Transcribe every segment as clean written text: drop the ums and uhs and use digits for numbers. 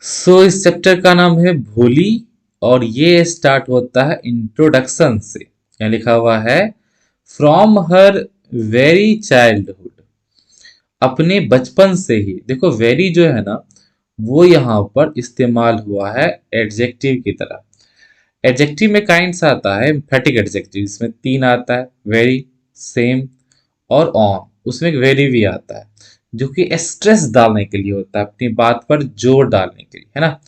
इस चैप्टर का नाम है भोली और ये स्टार्ट होता है इंट्रोडक्शन से। यहाँ लिखा हुआ है फ्रॉम हर वेरी चाइल्डहुड, अपने बचपन से ही। देखो वेरी जो है ना वो यहाँ पर इस्तेमाल हुआ है एडजेक्टिव की तरह। एडजेक्टिव में काइंड्स आता है एम्फेटिक एडजेक्टिव, इसमें तीन आता है, वेरी, सेम और ऑन। उसमें एक वेरी भी आता है जो कि स्ट्रेस डालने के लिए होता है, अपनी बात पर जोर डालने के लिए, है ना।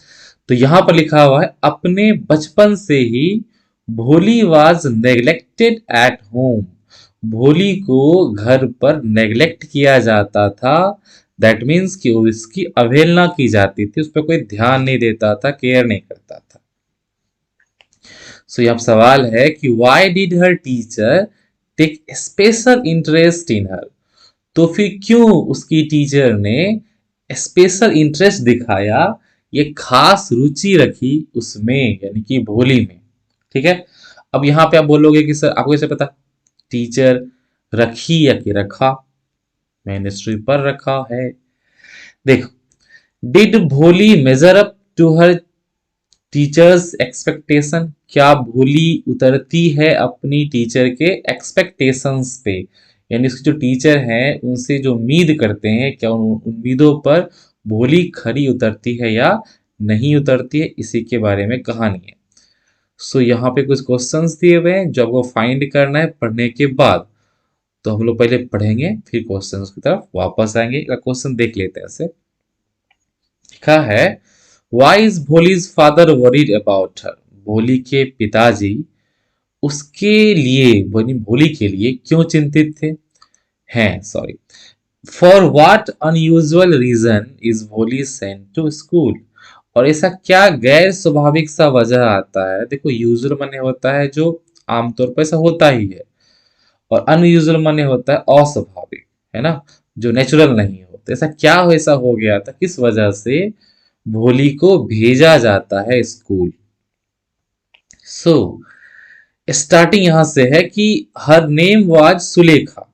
तो यहाँ पर लिखा हुआ है अपने बचपन से ही भोली वाज नेग्लेक्टेड एट होम, भोली को घर पर नेग्लेक्ट किया जाता था। दैट मीन्स कि उसकी अवहेलना की जाती थी, उस पर कोई ध्यान नहीं देता था, केयर नहीं करता था। सो यहाँ सवाल है कि why did her teacher take special interest in her, तो फिर क्यों उसकी टीचर ने स्पेशल इंटरेस्ट दिखाया, ये खास रुचि रखी उसमें, यानी कि भोली में। ठीक है। अब यहाँ पे आप बोलोगे कि सर आपको कैसे पता, टीचर रखी या कि रखा, मैंने स्ट्री पर रखा है। देखो, did Bholi measure up to her teacher's expectation, क्या भोली उतरती है अपनी टीचर के एक्सपेक्टेशंस पे, यानी उसके जो टीचर हैं उनसे जो उम्मीद करते हैं, क्या उन उम्मीदों पर भोली खरी उतरती है या नहीं उतरती है, इसी के बारे में कहानी है। यहाँ पे कुछ क्वेश्चंस दिए हुए हैं जो आपको फाइंड करना है पढ़ने के बाद। तो हम लोग पहले पढ़ेंगे फिर क्वेश्चंस की तरफ वापस आएंगे। एक क्वेश्चन देख लेते हैं ऐसे। लिखा है why is Bholi's father worried about her, Bholi के पिताजी उसके लिए, भोली के लिए क्यों चिंतित थे, हैं sorry. For what unusual reason is Bholi sent to school, और ऐसा क्या गैर स्वाभाविक सा वजह आता है। देखो यूजुअल माने होता है जो आमतौर पर ऐसा होता ही है, और अनयूजुअल माने होता है अस्वाभाविक, है ना, जो नेचुरल नहीं होता। ऐसा क्या हो, ऐसा हो गया था, किस वजह से भोली को भेजा जाता है स्कूल। सो स्टार्टिंग यहां से है कि हर नेम वाज सुलेखा,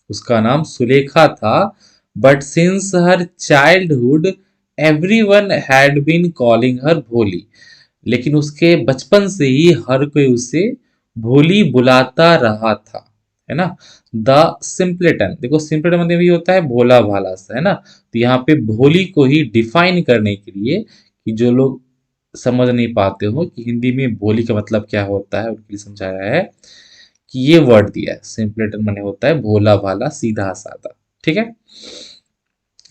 उसका नाम सुलेखा था। But since her childhood everyone had been calling her Bholi, लेकिन उसके बचपन से ही हर कोई उसे भोली बुलाता रहा था, है ना। द सिंपलेटन, देखो सिंपलेटन मतलब भी होता है भोला भाला सा, है ना। तो यहाँ पे भोली को ही डिफाइन करने के लिए, कि जो लोग समझ नहीं पाते हो कि हिंदी में भोली का मतलब क्या होता है, उनके लिए समझाया है कि ये वर्ड दिया है सिंपलेटन माने होता है भोला भाला सीधा साधा। ठीक है।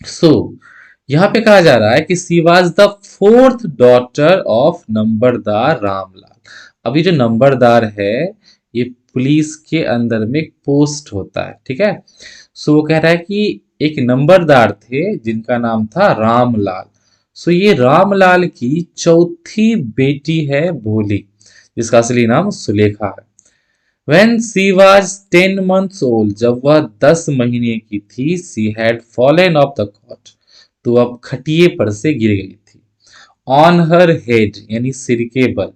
सो यहाँ पे कहा जा रहा है कि she was the fourth daughter of नंबरदार रामलाल। अभी जो नंबरदार है ये पुलिस के अंदर में एक पोस्ट होता है। ठीक है। वो कह रहा है कि एक नंबरदार थे जिनका नाम था रामलाल। ये रामलाल की चौथी बेटी है भोली, जिसका असली नाम सुलेखा है। When she was 10 months old, जब वह 10 महीने की थी, she had fallen off the cot, तो अब खटिए पर से गिर गई थी। On her head, यानी सिर के बल,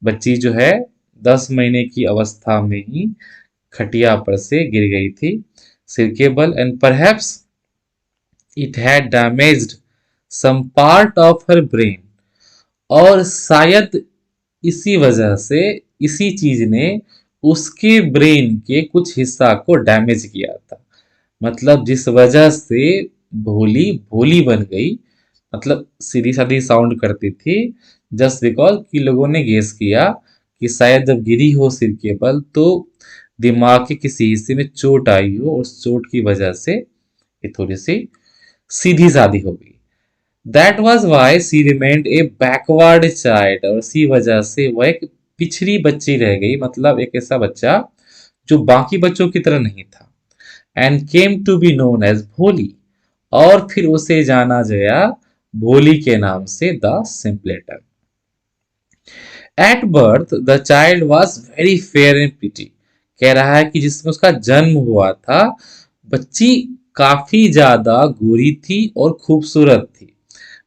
बच्ची जो है 10 महीने की अवस्था में ही खटिया पर से गिर गई थी सिर के बल। And perhaps it had damaged some part of her brain, और शायद इसी वजह से, इसी चीज ने उसके ब्रेन के कुछ हिस्सा को डैमेज किया था। मतलब जिस वजह से भोली भोली बन गई, मतलब सीधी साधी साउंड करती थी, जस्ट बिकॉज कि लोगों ने गेस किया कि शायद जब गिरी हो सिर के बल तो दिमाग के किसी हिस्से में चोट आई हो, और उस चोट की वजह से ये थोड़ी सी सीधी सादी हो गई। That was why she remained a backward child, और इसी वजह से वह एक पिछड़ी बच्ची रह गई, मतलब एक ऐसा बच्चा जो बाकी बच्चों की तरह नहीं था। And came to be known as Bholi, और फिर उसे जाना गया भोली के नाम से, the simpleton. At birth the child was very fair and pretty, कह रहा है कि जिसमें उसका जन्म हुआ था बच्ची काफी ज्यादा गोरी थी और खूबसूरत थी।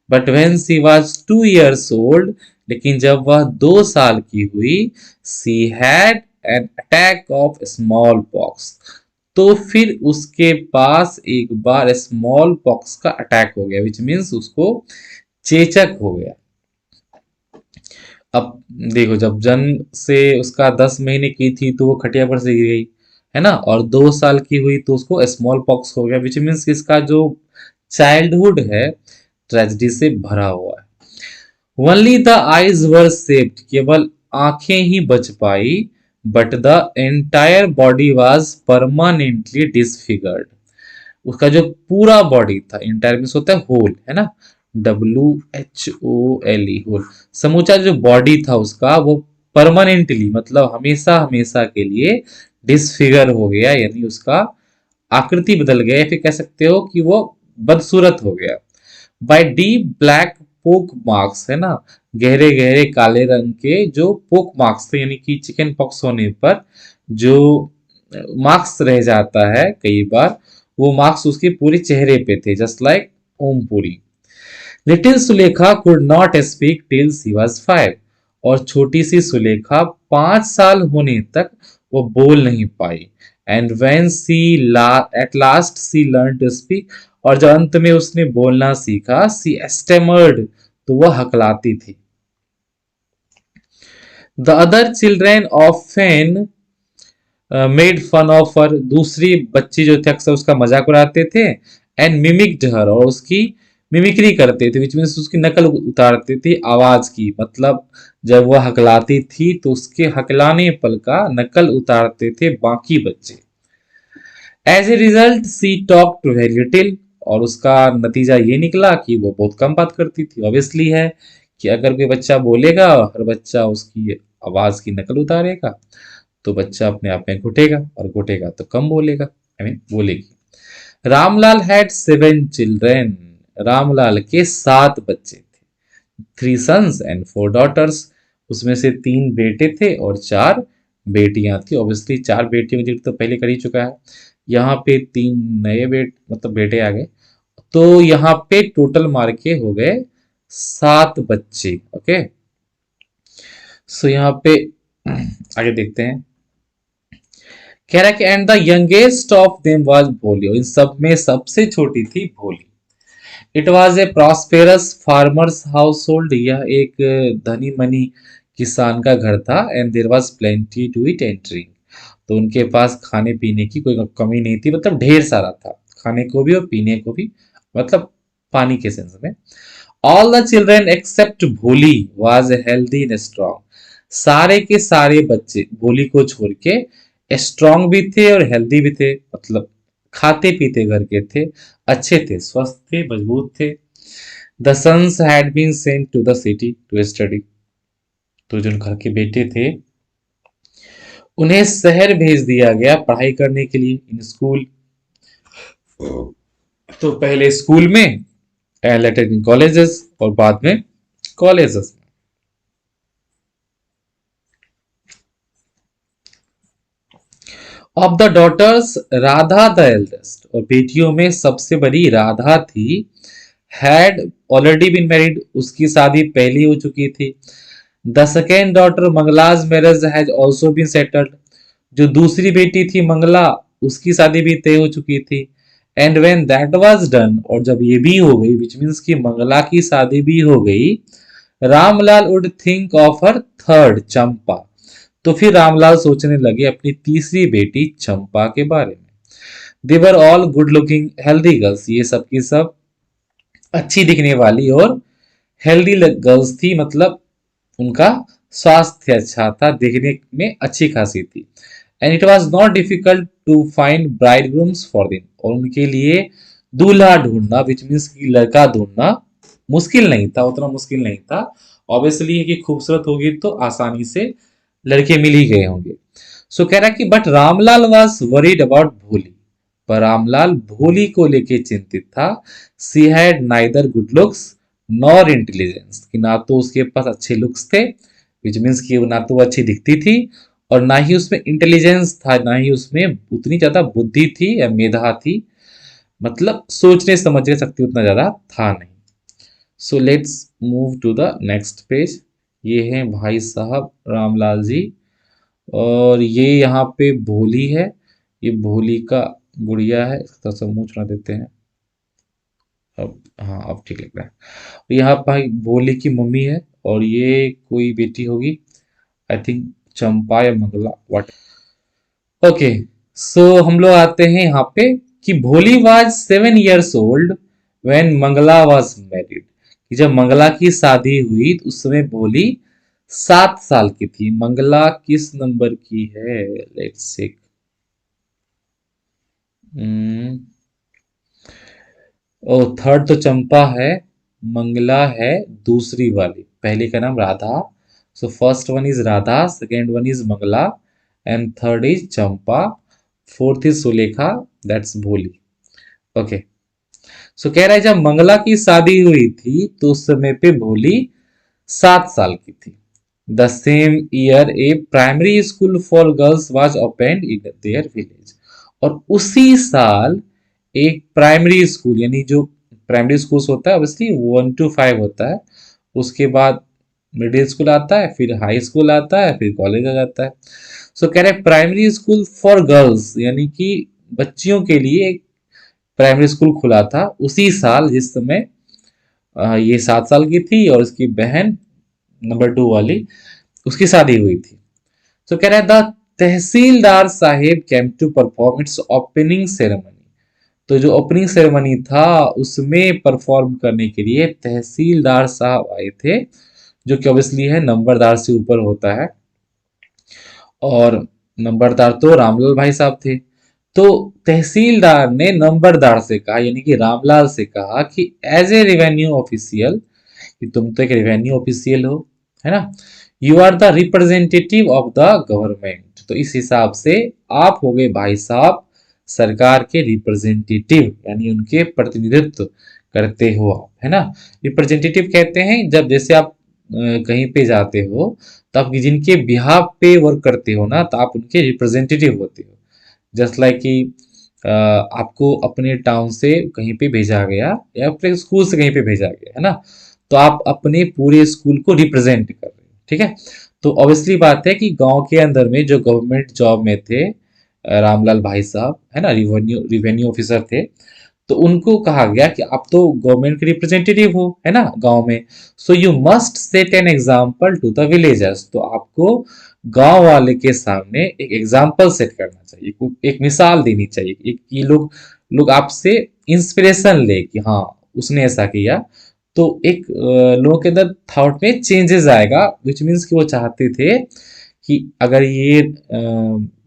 But when she was 2 years old, लेकिन जब वह 2 साल की हुई, she had an attack of small pox, तो फिर उसके पास एक बार स्मॉल पॉक्स का अटैक हो गया, विच मीन्स उसको चेचक हो गया। अब देखो, जब जन्म से उसका 10 महीने की थी तो वो खटिया पर से गिर गई, है ना, और 2 साल की हुई तो उसको स्मॉल पॉक्स हो गया, विच मीन्स इसका जो चाइल्डहुड है ट्रेजेडी से भरा हुआ है। Only the eyes were saved, केवल आंखें ही बच पाई, but the entire body was permanently disfigured. उसका जो पूरा बॉडी था, इंटायर मीन्स होता है होल, है ना, WHOLE, होल, समूचा जो बॉडी था उसका वो परमानेंटली मतलब हमेशा हमेशा के लिए डिसफिगर हो गया, यानी उसका आकृति बदल गया, या फिर कह सकते हो कि वो बदसूरत हो गया। बाय डीप ब्लैक पोक मार्क्स, है ना, गहरे गहरे काले रंग के जो पोक मार्क्स थे, यानी कि चिकन पॉक्स होने पर जो मार्क्स रह जाता है कई बार, वो मार्क्स उसके पूरे चेहरे पे थे, just like Om Puri. Little Sulekha could not speak till she was 5, और छोटी सी सुलेखा 5 साल होने तक वो बोल नहीं पाई। And when she at last she learn to speak, और जब अंत में उसने बोलना सीखा, सी स्टेमर्ड, तो वह हकलाती थी। The other children often made fun of her, दूसरी बच्ची जो थे अक्सर उसका मजाक उड़ाते थे। एंड मिमिक्ड हर, और उसकी मिमिक्री करते थे, विच मीन्स उसकी नकल उतारते थे आवाज की, मतलब जब वह हकलाती थी तो उसके हकलाने पल का नकल उतारते थे बाकी बच्चे। As a result she talk to very little, और उसका नतीजा ये निकला कि वो बहुत कम बात करती थी। ऑब्वियसली है कि अगर कोई बच्चा बोलेगा, हर बच्चा उसकी आवाज की नकल उतारेगा, तो बच्चा अपने आप में घुटेगा, और घुटेगा तो कम बोलेगा, आई मीन बोलेगी। रामलाल हैड 7 चिल्ड्रेन, रामलाल के 7 बच्चे थे। 3 सन्स एंड 4 डॉटर्स, उसमें से 3 बेटे थे और 4 बेटियां थी। ऑब्वियसली 4 बेटियों की जिक्र तो पहले कर ही चुका है, यहाँ पे 3 नए मतलब बेटे आ गए, तो यहाँ पे टोटल मार के हो गए 7 बच्चे। ओके, सो यहाँ पे आगे देखते हैं। कह रहा है कि and the youngest of them was Bholi, इन सब में सबसे छोटी थी Bholi. It was a prosperous farmer's household, यह एक धनी मनी किसान का घर था। And there was plenty to eat and drink, तो उनके पास खाने पीने की कोई कमी नहीं थी, मतलब ढेर सारा था, खाने को भी और पीने को भी, मतलब पानी के सेंस में। ऑल द चिल्ड्रेन एक्सेप्ट भोली वाज हेल्दी एंड स्ट्रॉन्ग, सारे के सारे बच्चे भोली को छोड़ के स्ट्रॉन्ग भी थे और हेल्दी भी थे, मतलब खाते पीते घर के थे, अच्छे थे, स्वस्थ थे, मजबूत थे। The sons had been sent to the city to study, तो जो घर के बेटे थे उन्हें शहर भेज दिया गया पढ़ाई करने के लिए, इन स्कूल, तो पहले स्कूल में, एंड लेटर इन कॉलेजेस, और बाद में colleges. Of the daughters Radha the eldest, और बेटियों में सबसे बड़ी राधा थी। हैड ऑलरेडी बीन मैरिड, उसकी शादी पहली हो चुकी थी। The second daughter Mangla's marriage has also been settled, जो दूसरी बेटी थी मंगला, उसकी शादी भी तय हो चुकी थी। And when that was done, और जब ये भी हो गई, विच मीन्स की मंगला की शादी भी हो गई, Ramlal would think of her third Champa, तो फिर रामलाल सोचने लगे अपनी तीसरी बेटी चंपा के बारे में। They were all good looking healthy girls, ये सब की सब अच्छी दिखने वाली और हेल्दी गर्ल्स थी, मतलब उनका स्वास्थ्य अच्छा था, देखने में अच्छी खासी थी। And it was not difficult to find bridegrooms for them, और उनके लिए दूल्हा ढूंढना, विच मीन्स की लड़का ढूंढना मुश्किल नहीं था, उतना मुश्किल नहीं था। ऑब्वियसली है कि खूबसूरत होगी तो आसानी से लड़के मिल ही गए होंगे। सो कह रहा कि but Ramlal was worried about भोली, पर रामलाल भोली को लेके चिंतित था। She had neither good looks nor intelligence, कि ना तो उसके पास अच्छे लुक्स थे, विच मीन्स कि ना तो वो अच्छी दिखती थी, और ना ही उसमें इंटेलिजेंस था, ना ही उसमें उतनी ज्यादा बुद्धि थी या मेधा थी, मतलब सोचने समझने शक्ति उतना ज्यादा था नहीं। So let's move to the next page. ये हैं भाई साहब रामलाल जी, और ये यहाँ पे भोली है, ये भोली का गुड़िया है, इसका सब मुंह चुरा देते हैं। अब हाँ, अब ठीक लग रहा है। यहाँ भाई भोले की मम्मी है और ये कोई बेटी होगी, आई थिंक चंपा या मंगला, व्हाट। ओके, सो हम लोग आते हैं यहाँ पे कि Bholi was 7 years old when Mangla was married. कि जब मंगला की शादी हुई तो उस समय भोली 7 साल की थी। मंगला किस नंबर की है, लेट्स चेक। ओ, थर्ड तो चंपा है, मंगला है दूसरी वाली, पहली का नाम Radha. So first one is Radha, second one is Mangla, and third is Champa, fourth is Sulekha, that's Bholi. Okay, so कह रहा है जब मंगला की शादी हुई थी तो उस समय पे भोली 7 साल की थी। The same year A primary school for girls was opened in their village. और उसी साल एक प्राइमरी स्कूल, यानी जो प्राइमरी स्कूल होता है ऑब्वियसली 1 to 5 होता है, उसके बाद मिडिल स्कूल आता है, फिर हाई स्कूल आता है, फिर कॉलेज आ जाता है। सो कह रहे प्राइमरी स्कूल फॉर गर्ल्स, यानी कि बच्चियों के लिए एक प्राइमरी स्कूल खुला था उसी साल जिस समय ये 7 साल की थी और उसकी बहन नंबर 2 वाली, उसकी शादी हुई थी। तो कह रहा है the tehsildar sahib came to perform its opening ceremony. तो जो ओपनिंग सेरेमनी था उसमें परफॉर्म करने के लिए तहसीलदार साहब आए थे, जो कि ऑब्वियसली है नंबरदार से ऊपर होता है, और नंबरदार तो रामलाल भाई साहब थे। तो तहसीलदार ने नंबरदार से कहा, यानी कि रामलाल से कहा कि एज ए रेवेन्यू ऑफिशियल, कि तुम तो एक रेवेन्यू ऑफिशियल हो, है ना, you are the representative of the government. तो इस हिसाब से आप हो गए भाई साहब सरकार के रिप्रेजेंटेटिव, यानी उनके प्रतिनिधित्व करते हो आप, है ना। रिप्रेजेंटेटिव कहते हैं जब जैसे आप कहीं पे जाते हो तो आप जिनके बिहाफ पे वर्क करते हो ना, तो आप उनके रिप्रेजेंटेटिव होते हो। जस्ट लाइक कि आपको अपने टाउन से कहीं पे भेजा गया या अपने स्कूल से कहीं पे भेजा गया, है ना, तो आप अपने पूरे स्कूल को रिप्रेजेंट कर रहे हो, ठीक है। तो ऑब्वियसली बात है कि गांव के अंदर में जो गवर्नमेंट जॉब में थे रामलाल भाई साहब, है ना, रिवेन्यू रिवेन्यू ऑफिसर थे, तो उनको कहा गया कि आप तो गवर्नमेंट के रिप्रेजेंटेटिव हो, है ना, गांव में, so you must set an example to the villagers. तो आपको गांव वाले के सामने एक एग्जाम्पल सेट करना चाहिए, एक मिसाल देनी चाहिए, एक ये लोग लोग आपसे इंस्पिरेशन ले कि हाँ उसने ऐसा किया। तो एक लोगों के अंदर थॉट में चेंजेस आएगा, विच मीन्स कि वो चाहते थे कि अगर ये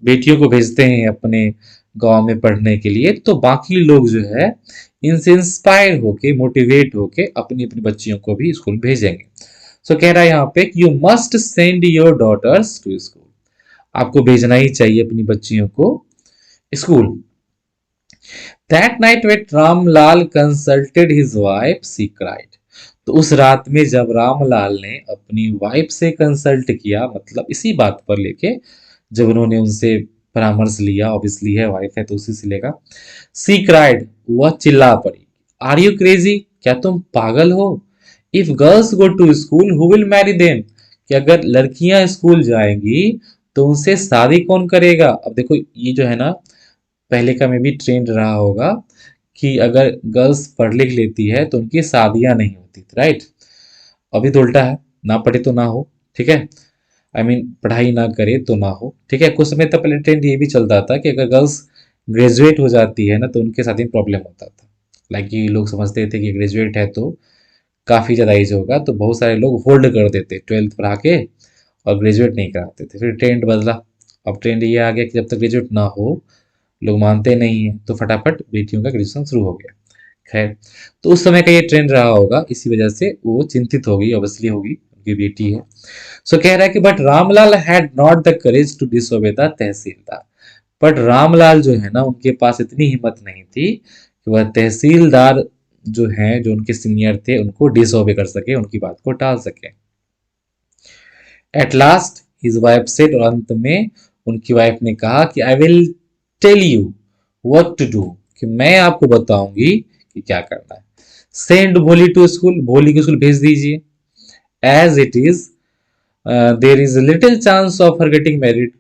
बेटियों को भेजते हैं अपने गांव में पढ़ने के लिए, तो बाकी लोग जो है इनसे इंस्पायर होके, मोटिवेट होके अपनी अपनी बच्चियों को भी स्कूल भेजेंगे। सो कह रहा है यहाँ पे कि you must send your daughters to school. आपको भेजना ही चाहिए अपनी बच्चियों को school. That night wait Ramlal consulted his wife she cried. तो उस रात में जब रामलाल ने अपनी वाइफ से कंसल्ट किया, मतलब इसी बात पर लेके जब उन्होंने उनसे परामर्श लिया, ऑब्वियसली है वाइफ है तो उसी से लेगा, सी क्राइड, वह चिल्ला पड़ी, आर यू क्रेजी, क्या तुम पागल हो, if girls go to school who will marry them. कि अगर लड़कियां स्कूल जाएंगी तो उनसे शादी कौन करेगा। अब देखो ये जो है ना, पहले का में भी ट्रेंड रहा होगा कि अगर गर्ल्स पढ़ लिख लेती है तो उनकी शादियां नहीं होती, राइट। अभी तो उल्टा है, ना पढ़े तो ना हो, ठीक है, आई मीन पढ़ाई ना करे तो ना हो, ठीक है। कुछ समय तक पहले ट्रेंड ये भी चलता था कि अगर गर्ल्स ग्रेजुएट हो जाती है ना तो उनके साथ ही प्रॉब्लम होता था। लाइक ये लोग समझते थे कि ग्रेजुएट है तो काफ़ी ज़्यादा एज होगा, तो बहुत सारे लोग होल्ड कर देते 12th पढ़ा के और ग्रेजुएट नहीं कराते थे। फिर ट्रेंड बदला, अब ट्रेंड ये आ गया कि जब तक ग्रेजुएट ना हो, लोग मानते नहीं है, तो फटाफट बेटियों का ग्रेजुएशन शुरू हो गया। खैर, तो उस समय का ये ट्रेंड रहा होगा, इसी वजह से वो चिंतित होगी, ऑब्वियसली होगी, उनकी बेटी है। सो कह रहा है कि but Ramlal had not the courage to disobey the tehsildar. But Ramlal जो है ना, उनके पास इतनी हिम्मत नहीं थी कि वह तहसीलदार जो हैं, जो उनके सीनियर थे, उनको डिसोबे कर सके, उनकी बात को टाल सके। At last his wife said, और अंत में उनकी वाइफ ने कहा कि I will tell you what to do, कि मैं आपको बताऊंगी कि क्या करना है। सेंड भोली टू स्कूल, भोली को स्कूल भेज दीजिए। As it is there is little chance of her getting married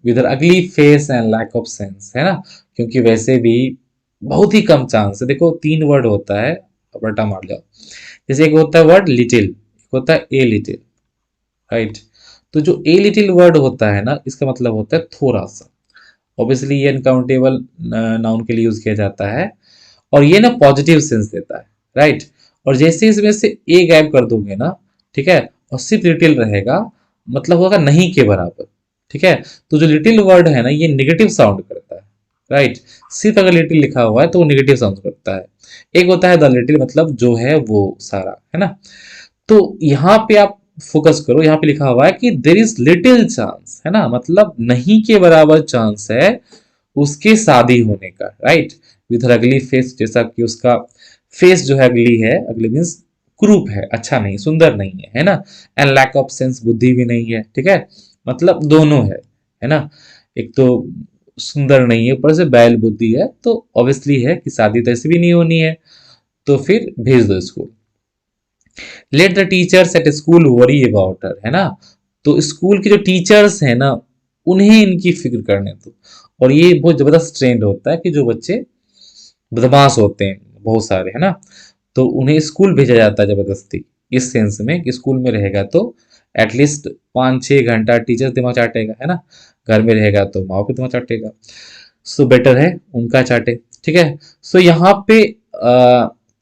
with her ugly face and lack of sense, है ना, क्योंकि वैसे भी बहुत ही कम चांस है। देखो 3 वर्ड होता है, रट्टा मार जाओ। जैसे एक होता है वर्ड लिटिल, एक होता है ए लिटिल, राइट। तो जो ए लिटिल वर्ड होता है ना, इसका मतलब होता है थोड़ा सा। ऑब्वियसली ये अनकाउंटेबल नाउन के लिए यूज किया जाता है, और ये ना पॉजिटिव सेंस देता है, राइट। और जैसे इसमें से ए गायब कर दोगे ना, ठीक है, और सिर्फ लिटिल रहेगा, मतलब होगा नहीं के बराबर, ठीक है। तो जो लिटिल वर्ड है ना, ये नेगेटिव साउंड करता है, राइट। सिर्फ अगर लिटिल लिखा हुआ है तो वो नेगेटिव साउंड करता है। एक होता है द लिटिल, मतलब जो है वो सारा, है ना। तो यहाँ पे आप फोकस करो, यहाँ पे लिखा हुआ है कि देर इज लिटिल चांस, है ना, मतलब नहीं के बराबर चांस है उसके शादी होने का, right. With her ugly face, जैसा कि उसका फेस जो है अगली है, अगली मीन्स क्रूप है, अच्छा नहीं, सुंदर नहीं है ना। एंड लैक ऑफ सेंस, बुद्धि भी नहीं है, ठीक है, मतलब दोनों है ना। एक तो सुंदर नहीं है, ऊपर से बैल बुद्धि है, तो ऑब्वियसली है कि शादी तो ऐसे भी नहीं होनी है, तो फिर भेज दो school. Let the teachers at school worry about her, है ना। तो स्कूल के जो टीचर्स हैं ना, उन्हें इनकी फिक्र करने दो। और ये बहुत जबरदस्त ट्रेंड होता है कि जो बच्चे बदमाश होते हैं बहुत सारे, है ना, तो उन्हें स्कूल भेजा जाता है जबरदस्ती, इस सेंस में कि स्कूल में रहेगा तो एटलीस्ट 5-6 घंटा टीचर दिमाग चाटेगा, है ना। घर में रहेगा तो माँ पे दिमाग चाटेगा, सो बेटर है उनका चाटे, ठीक है। सो यहाँ पे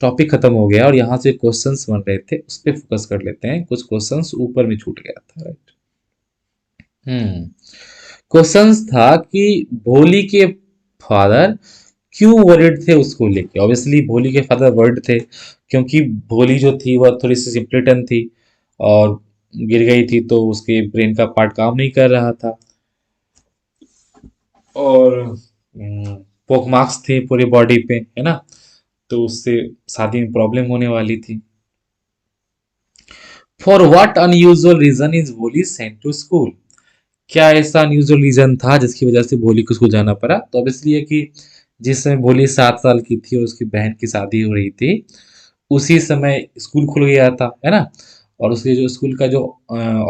टॉपिक खत्म हो गया, और यहाँ से क्वेश्चंस बन रहे थे, उस पर फोकस कर लेते हैं। कुछ क्वेश्चंस ऊपर में छूट गया था, राइट। क्वेश्चंस था कि भोली के फादर क्यों वरिड थे उसको लेके। ऑब्वियसली भोली के फादर वरिड थे क्योंकि भोली जो थी वह थोड़ी सी सिम्पलिटन थी, और गिर गई थी तो उसके ब्रेन का पार्ट काम नहीं कर रहा था, और पोक मार्क्स थे पूरी बॉडी पे, है ना, तो उससे शादी में प्रॉब्लम होने वाली थी। For what unusual reason is Bholi sent to school. क्या ऐसा अनयूजुअल रीजन था जिसकी वजह से भोली को स्कूल जाना पड़ा। तो अब इसलिए कि जिस समय भोली 7 साल की थी और उसकी बहन की शादी हो रही थी, उसी समय स्कूल खुल गया था, है ना। और उसके जो स्कूल का जो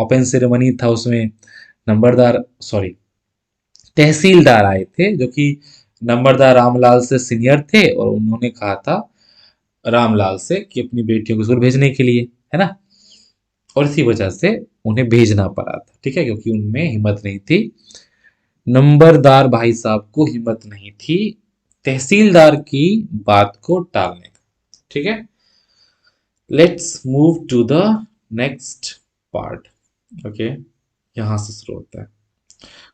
ओपन सेरेमनी था, उसमें नंबरदार, सॉरी, तहसीलदार आए थे, जो कि नंबरदार रामलाल से सीनियर थे, और उन्होंने कहा था रामलाल से कि अपनी बेटियों को स्कूल भेजने के लिए, है ना। और इसी वजह से उन्हें भेजना पड़ा था, ठीक है, क्योंकि उनमें हिम्मत नहीं थी, नंबरदार भाई साहब को हिम्मत नहीं थी तहसीलदार की बात को टालने का, ठीक है। Let's move to the next part, okay. यहां से शुरू होता है।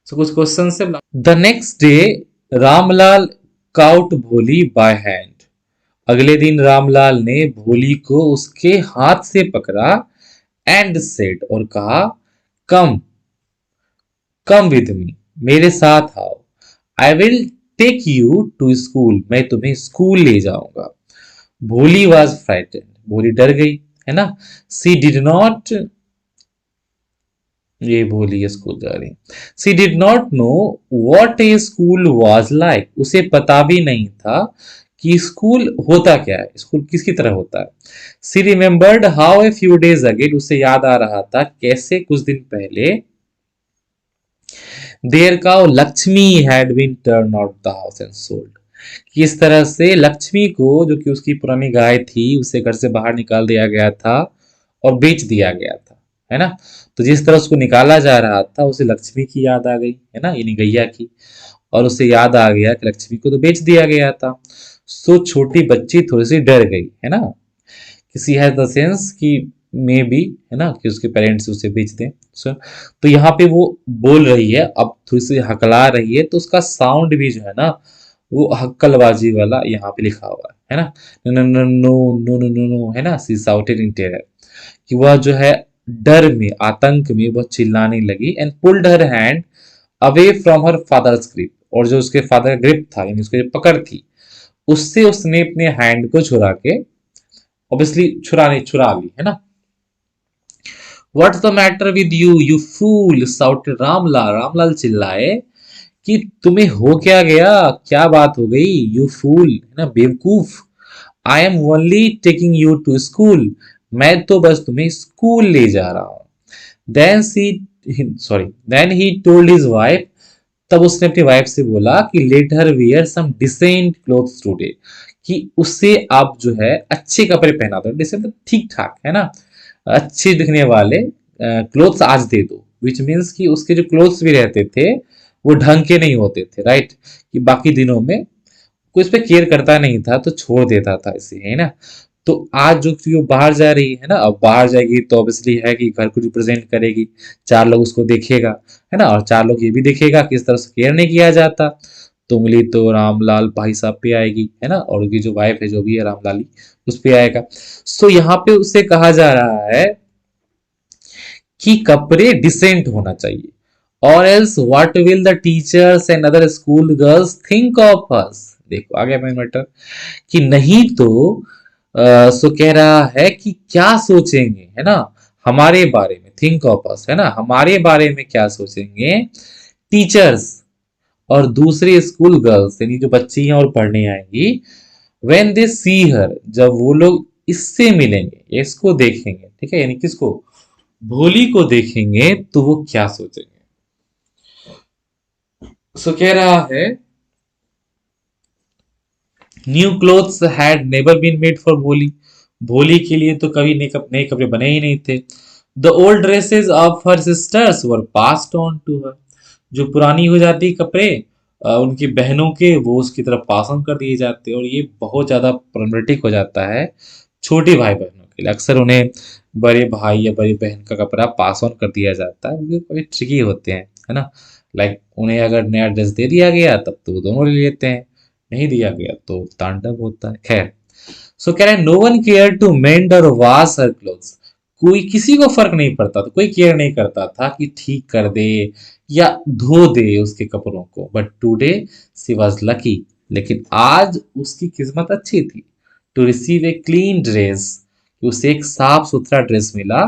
सो कुछ क्वेश्चन से। The next day Ramlal caught Bholi by hand. अगले दिन रामलाल ने भोली को उसके हाथ से पकड़ा, एंड सेड, और कहा, कम कम विद मी, मेरे साथ आओ, I will take you to school, मैं तुम्हें स्कूल ले जाऊंगा। भोली वॉज फ्राइटेंड, भोली डर गई, है ना। सी डिड नॉट, ये भोली स्कूल जा रही, she did not know what a school was like, उसे पता भी नहीं था कि स्कूल होता क्या है, स्कूल किसकी तरह होता है। She remembered how a few days again, उसे याद आ रहा था कैसे कुछ दिन पहले there cow Lakshmi had been turn out the house and sold, किस तरह से लक्ष्मी को, जो कि उसकी पुरानी गाय थी, उसे घर से बाहर निकाल दिया गया था और बेच दिया गया था, है ना। तो जिस तरह उसको निकाला जा रहा था, उसे लक्ष्मी की याद आ गई, है ना, यानी गैया की, और उसे याद आ गया कि लक्ष्मी को तो बेच दिया गया था। सो छोटी बच्ची थोड़ी सी डर गई, है ना, किसी हैज द सेंस कि मे बी, है ना, कि उसके पेरेंट्स उसे बेच दें। सो तो यहाँ पे वो बोल रही है, अब थोड़ी सी हकला रही है, तो उसका साउंड भी जो है ना, वो हक्कलबाजी वाला यहाँ पे लिखा हुआ है ना। No no no no no no no, है ना, सी साउटेड इन टेरर, कि वह जो है डर में, आतंक में वह चिल्लाने लगी, and pulled her hand away from her father's grip, और जो उसके फादर का ग्रिप था, यानी उसकी जो पकड़ थी, उससे उसने अपने हैंड को छुड़ा के, ऑब्वियसली छुरा ली, है ना। What's the matter with you you fool, shouted Ramlal, Ramlal चिल्लाए कि तुम्हें हो क्या गया, क्या बात हो गई, यू फूल, है ना, बेवकूफ, I am only taking you to school, मैं तो बस तुम्हें स्कूल ले जा रहा हूं। Then she sorry then he told his wife, तब उसने अपनी वाइफ से बोला कि let her wear some decent clothes today, कि उसे आप जो है अच्छे कपड़े पहना दो, जैसे मतलब ठीक ठाक है ना, अच्छे दिखने वाले क्लोथ्स आज दे दो, विच मीन्स कि उसके जो क्लोथ्स भी रहते थे वो ढंग के नहीं होते थे, राइट, कि बाकी दिनों में कोई इस पे केयर करता नहीं था तो छोड़ देता था इसे, है ना। तो आज जो कि वो बाहर जा रही है ना, अब बाहर जाएगी तो ऑब्वियसली है कि घर को रिप्रेजेंट करेगी, चार लोग उसको देखेगा, है ना, और चार लोग ये भी देखेगा कि इस तरह से केयर नहीं किया जाता, तो उंगली तो रामलाल भाई साहब पे आएगी, है ना, और उनकी जो वाइफ है जो भी है रामलाली, उस पे आएगा। सो यहाँ पे उसे कहा जा रहा है कि कपड़े डिसेंट होना चाहिए, और else what will the teachers and other school girls think of us. देखो आ गया मेन मैटर, कि नहीं तो सो कह रहा है कि क्या सोचेंगे, है ना, हमारे बारे में, थिंक ऑफ अस, है ना, हमारे बारे में क्या सोचेंगे टीचर्स और दूसरे स्कूल गर्ल्स, यानी जो बच्ची हैं और पढ़ने आएंगी, व्हेन दे सी हर, जब वो लोग इससे मिलेंगे, इसको देखेंगे, ठीक है, यानी किसको, भोली को देखेंगे, तो वो क्या सोचेंगे। सो कह रहा है new clothes had never been made for Bholi, Bholi के लिए तो कभी नए कपड़े बने ही नहीं थे। The old dresses of her sisters were passed on to her, जो पुरानी हो जाती कपड़े उनकी बहनों के, वो उसकी तरफ पास ऑन कर दिए जाते हैं, और ये बहुत ज्यादा प्रॉब्लमेटिक हो जाता है छोटे भाई बहनों के लिए। अक्सर उन्हें बड़े भाई या बड़ी बहन का कपड़ा पास ऑन कर दिया जाता है, वो कभी ट्रिकी होते हैं, है ना, लाइक उन्हें अगर नया ड्रेस दे दिया गया तब तो वो दोनों ले लेते हैं, नहीं दिया गया तो तांडव होता है। खैर, सो कह रहे हैं no one care to mend or wash her clothes, कोई किसी को फर्क नहीं पड़ता था, कोई केयर नहीं करता था कि ठीक कर दे या धो दे उसके कपड़ों को, but today she was lucky, लेकिन आज उसकी किस्मत अच्छी थी, to receive a clean dress, उसे एक साफ सुथरा ड्रेस मिला,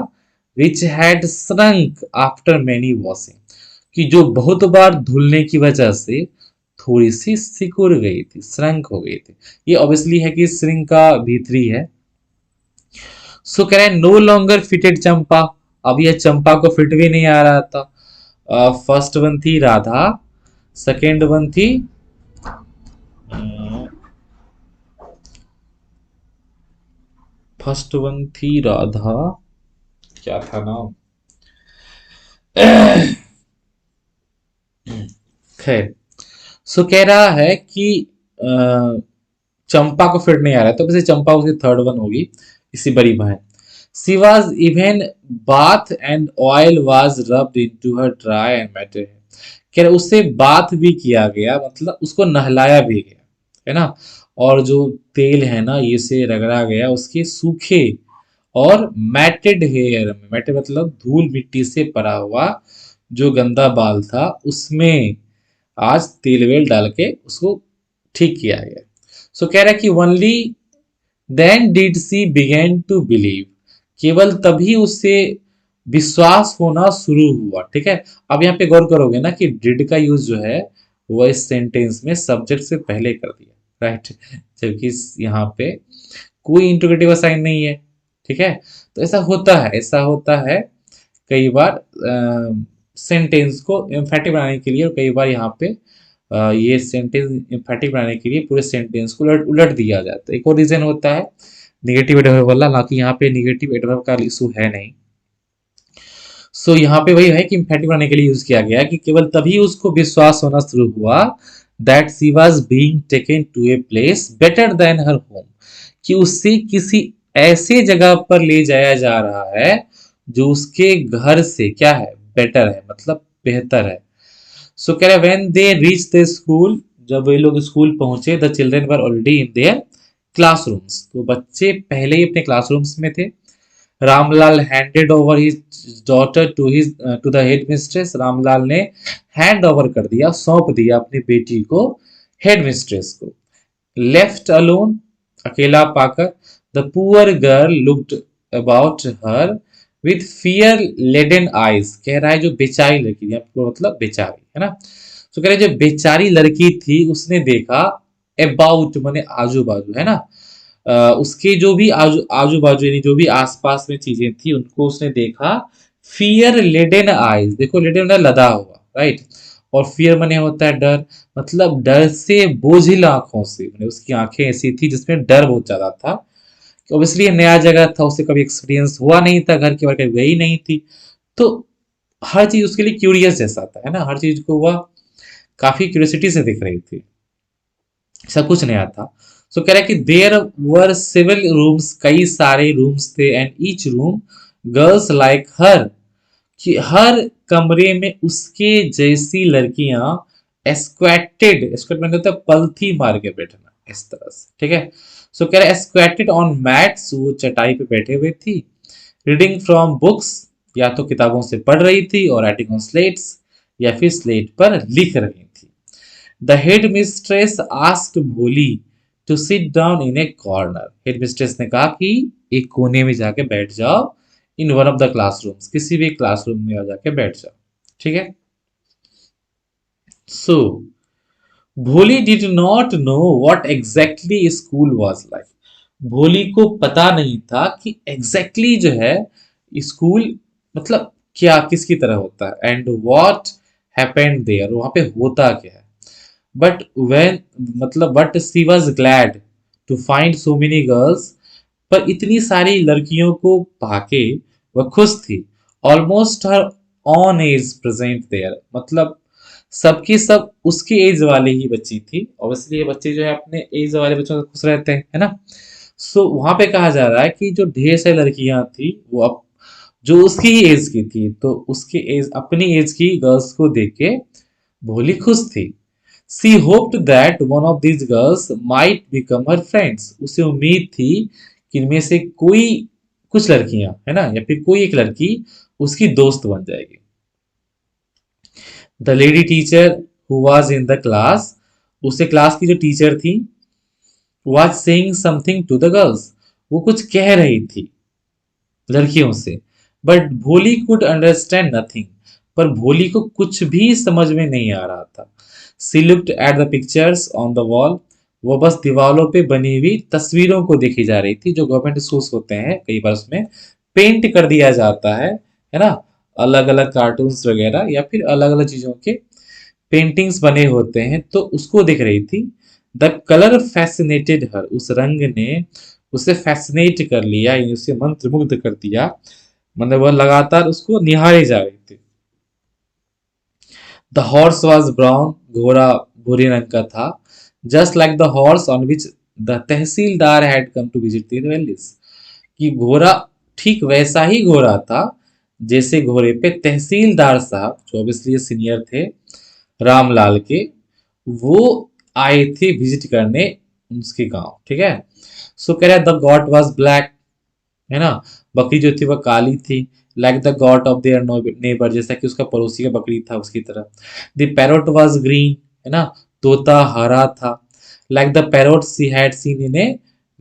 which had shrunk after many washing, कि जो बहुत बार धुलने की वजह से थोड़ी सी सिकुड़ गई थी, श्रंक हो गई थी। ये ऑब्वियसली है कि श्रिंक का भीतरी है। सो कह रहे हैं नो लॉन्गर फिटेड चंपा, अब यह चंपा को फिट भी नहीं आ रहा था। फर्स्ट वन थी राधा, सेकेंड वन थी फर्स्ट वन थी राधा, क्या था नाम, खैर, सो कह रहा है कि अ, चंपा को फिट नहीं आ रहा है, तो वैसे चंपा उसकी थर्ड वन होगी, इसी बड़ी बहन। She was even bath and oil was rubbed into her dry and matter, कह रहे उससे बाथ भी किया गया, मतलब उसको नहलाया भी गया, है ना, और जो तेल है ना ये से रगड़ा गया उसके सूखे और मैटेड हेयर में, मैटेड मतलब धूल मिट्टी से पड़ा हुआ जो गंदा बाल था उसमें आज तेल वेल डाल के उसको ठीक किया गया। सो कह रहा है कि only then did she begin to believe, केवल तभी उसे विश्वास होना शुरू हुआ, ठीक है। अब यहाँ पे गौर करोगे ना कि डिड का यूज जो है वो इस सेंटेंस में सब्जेक्ट से पहले कर दिया, राइट, जबकि यहाँ पे कोई इंट्रोगेटिव साइन नहीं है, ठीक है। तो ऐसा होता है, ऐसा होता है कई बार सेंटेंस को एम्फेटिक बनाने के लिए, और कई बार यहाँ पे ये सेंटेंस एम्फेटिक बनाने के लिए पूरे सेंटेंस को उलट उलट दिया जाता है। एक और रीजन होता है निगेटिव एडवर्ब वाला, हालांकि यहाँ पे निगेटिव एडवर्ब का इशू है नहीं। सो यहाँ पे वही है कि एम्फेटिक बनाने के लिए यूज किया गया कि केवल तभी उसको विश्वास होना शुरू हुआ that she was being taken to a place better than her home, कि उससे किसी ऐसे जगह पर ले जाया जा रहा है जो उसके घर से क्या है, बेटर है, मतलब बेहतर है। सो कह रहे when they reach the school, जब वे लोग स्कूल पहुंचे, the children were already in their classrooms, तो बच्चे पहले ही अपने क्लासरूम्स में थे। Ramlal handed over his daughter to his to the headmistress, Ramlal ने हैंड ओवर कर दिया, सौंप दिया अपनी बेटी को हेड मिस्ट्रेस को। लेफ्ट अलोन, अकेला पाकर, the poor girl looked about her with fear laden eyes, कह रहा है जो बेचारी लड़की थी, आपको मतलब बेचारी, है ना, तो कह रहे जो बेचारी लड़की थी उसने देखा, अबाउट माने आजू बाजू, है ना, उसके जो भी आजू बाजू यानी जो भी आसपास में चीजें थी उनको उसने देखा, फियर लेडन आईज, देखो लेडन लदा हुआ, राइट, और फियर मने होता है डर, मतलब डर से बोझिल आंखों से, मतलब उसकी आंखें ऐसी थी जिसमें डर बहुत ज्यादा था। ऑब्वियसली ये नया जगह था, उसे कभी एक्सपीरियंस हुआ नहीं था, घर की बाहर कभी गई नहीं थी, तो हर चीज उसके लिए क्यूरियस जैसा था, है ना, हर चीज को वह काफी क्यूरियोसिटी से दिख रही थी, सब कुछ नया था। सो कह रहा है कि देयर वर सिविल रूम्स, कई सारे रूम्स थे, and each room girls like her, कि हर कमरे में उसके जैसी लड़कियां एस्क्वेटेड, एस्क्वेट मतलब होता है पलथी मार के बैठना इस तरह से, ठीक है। सो कह रहा है एस्क्वेटेड ऑन मैट्स, वो चटाई पे बैठे हुए थी, रीडिंग फ्रॉम बुक्स, या तो किताबों से पढ़ रही थी, और राइटिंग ऑन स्लेट्स, या फिर स्लेट पर लिख रही थी। The headmistress asked Bholi to sit down in a corner, headmistress ने कहा कि एक कोने में जाके बैठ जाओ, in one of the classrooms, किसी भी क्लासरूम में जाके बैठ जाओ, ठीक है। सो भोली did not know what exactly school was like, भोली को पता नहीं था कि एग्जैक्टली जो है स्कूल मतलब क्या, किसकी तरह होता है, एंड व्हाट हैपेंड देयर, वहां पे होता क्या है। बट वेन मतलब but she was glad to find so many girls, पर इतनी सारी लड़कियों को पाके वह खुश थी। Almost her own age present there, मतलब सबकी सब उसकी एज वाली ही बच्ची थी, ऑब्वियसली ये बच्चे जो है अपने एज वाले बच्चों से खुश रहते हैं, है ना। सो वहां पे कहा जा रहा है कि जो ढेर सारी लड़कियां थी वो अब जो उसकी ही एज की थी, तो उसके एज अपनी एज की गर्ल्स को देख के भोली खुश थी। She hoped that one of these girls might become her friends, उसे उम्मीद थी कि इनमें से कोई, कुछ लड़कियां, है ना, या फिर कोई एक लड़की उसकी दोस्त बन जाएगी। The lady teacher who was in the class, उसे क्लास की जो टीचर थी, was saying something to the girls, वो कुछ कह रही थी लड़कियों से, बट भोली कुड अंडरस्टैंड नथिंग, पर भोली को कुछ भी समझ में नहीं आ रहा था। She looked at the pictures on the wall, वो बस दीवारों पे बनी हुई तस्वीरों को देखी जा रही थी, जो गवर्नमेंट स्कूल्स होते हैं कई बार उसमें पेंट कर दिया जाता है ना, अलग अलग कार्टून्स वगैरह या फिर अलग अलग चीजों के पेंटिंग्स बने होते हैं, तो उसको देख रही थी। द कलर फैसिनेटेड हर, उस रंग ने उसे फैसिनेट कर लिया, यानी उसे मंत्रमुग्ध कर दिया, मतलब वह लगातार उसको निहारे जा रही थी। द हॉर्स वॉज ब्राउन, घोड़ा भूरे रंग का था, just like the horse on which the tehsildar had come to visit the village, कि घोड़ा ठीक वैसा ही घोड़ा था जैसे घोड़े पे तहसीलदार साहब, जो ऑब्वियसली सीनियर थे रामलाल के, वो आए थे विजिट करने उसके गांव, ठीक है। सो कह रहा है द गॉट वॉज ब्लैक, है ना, बकरी जो थी वह काली थी, like the God of their neighbour, जैसा कि उसका पड़ोसी का बकरी था उसकी तरह। द पैरोट वाज ग्रीन, है ना, तोता हरा था, like the parrot she had seen in a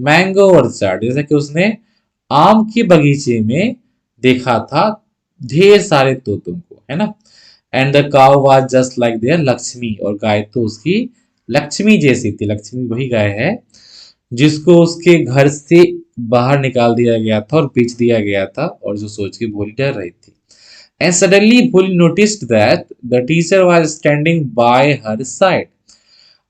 mango orchard, जैसा कि उसने आम के बगीचे में देखा था ढेर सारे तोतों को, है ना। And the cow was just like their Lakshmi, और गाय तो उसकी लक्ष्मी जैसी थी, लक्ष्मी वही गाय है जिसको उसके घर से बाहर निकाल दिया गया था और बेच दिया गया था, और जो सोच के भोली डर रही थी। एंड सडनली भोली noticed that the teacher was standing bye her side,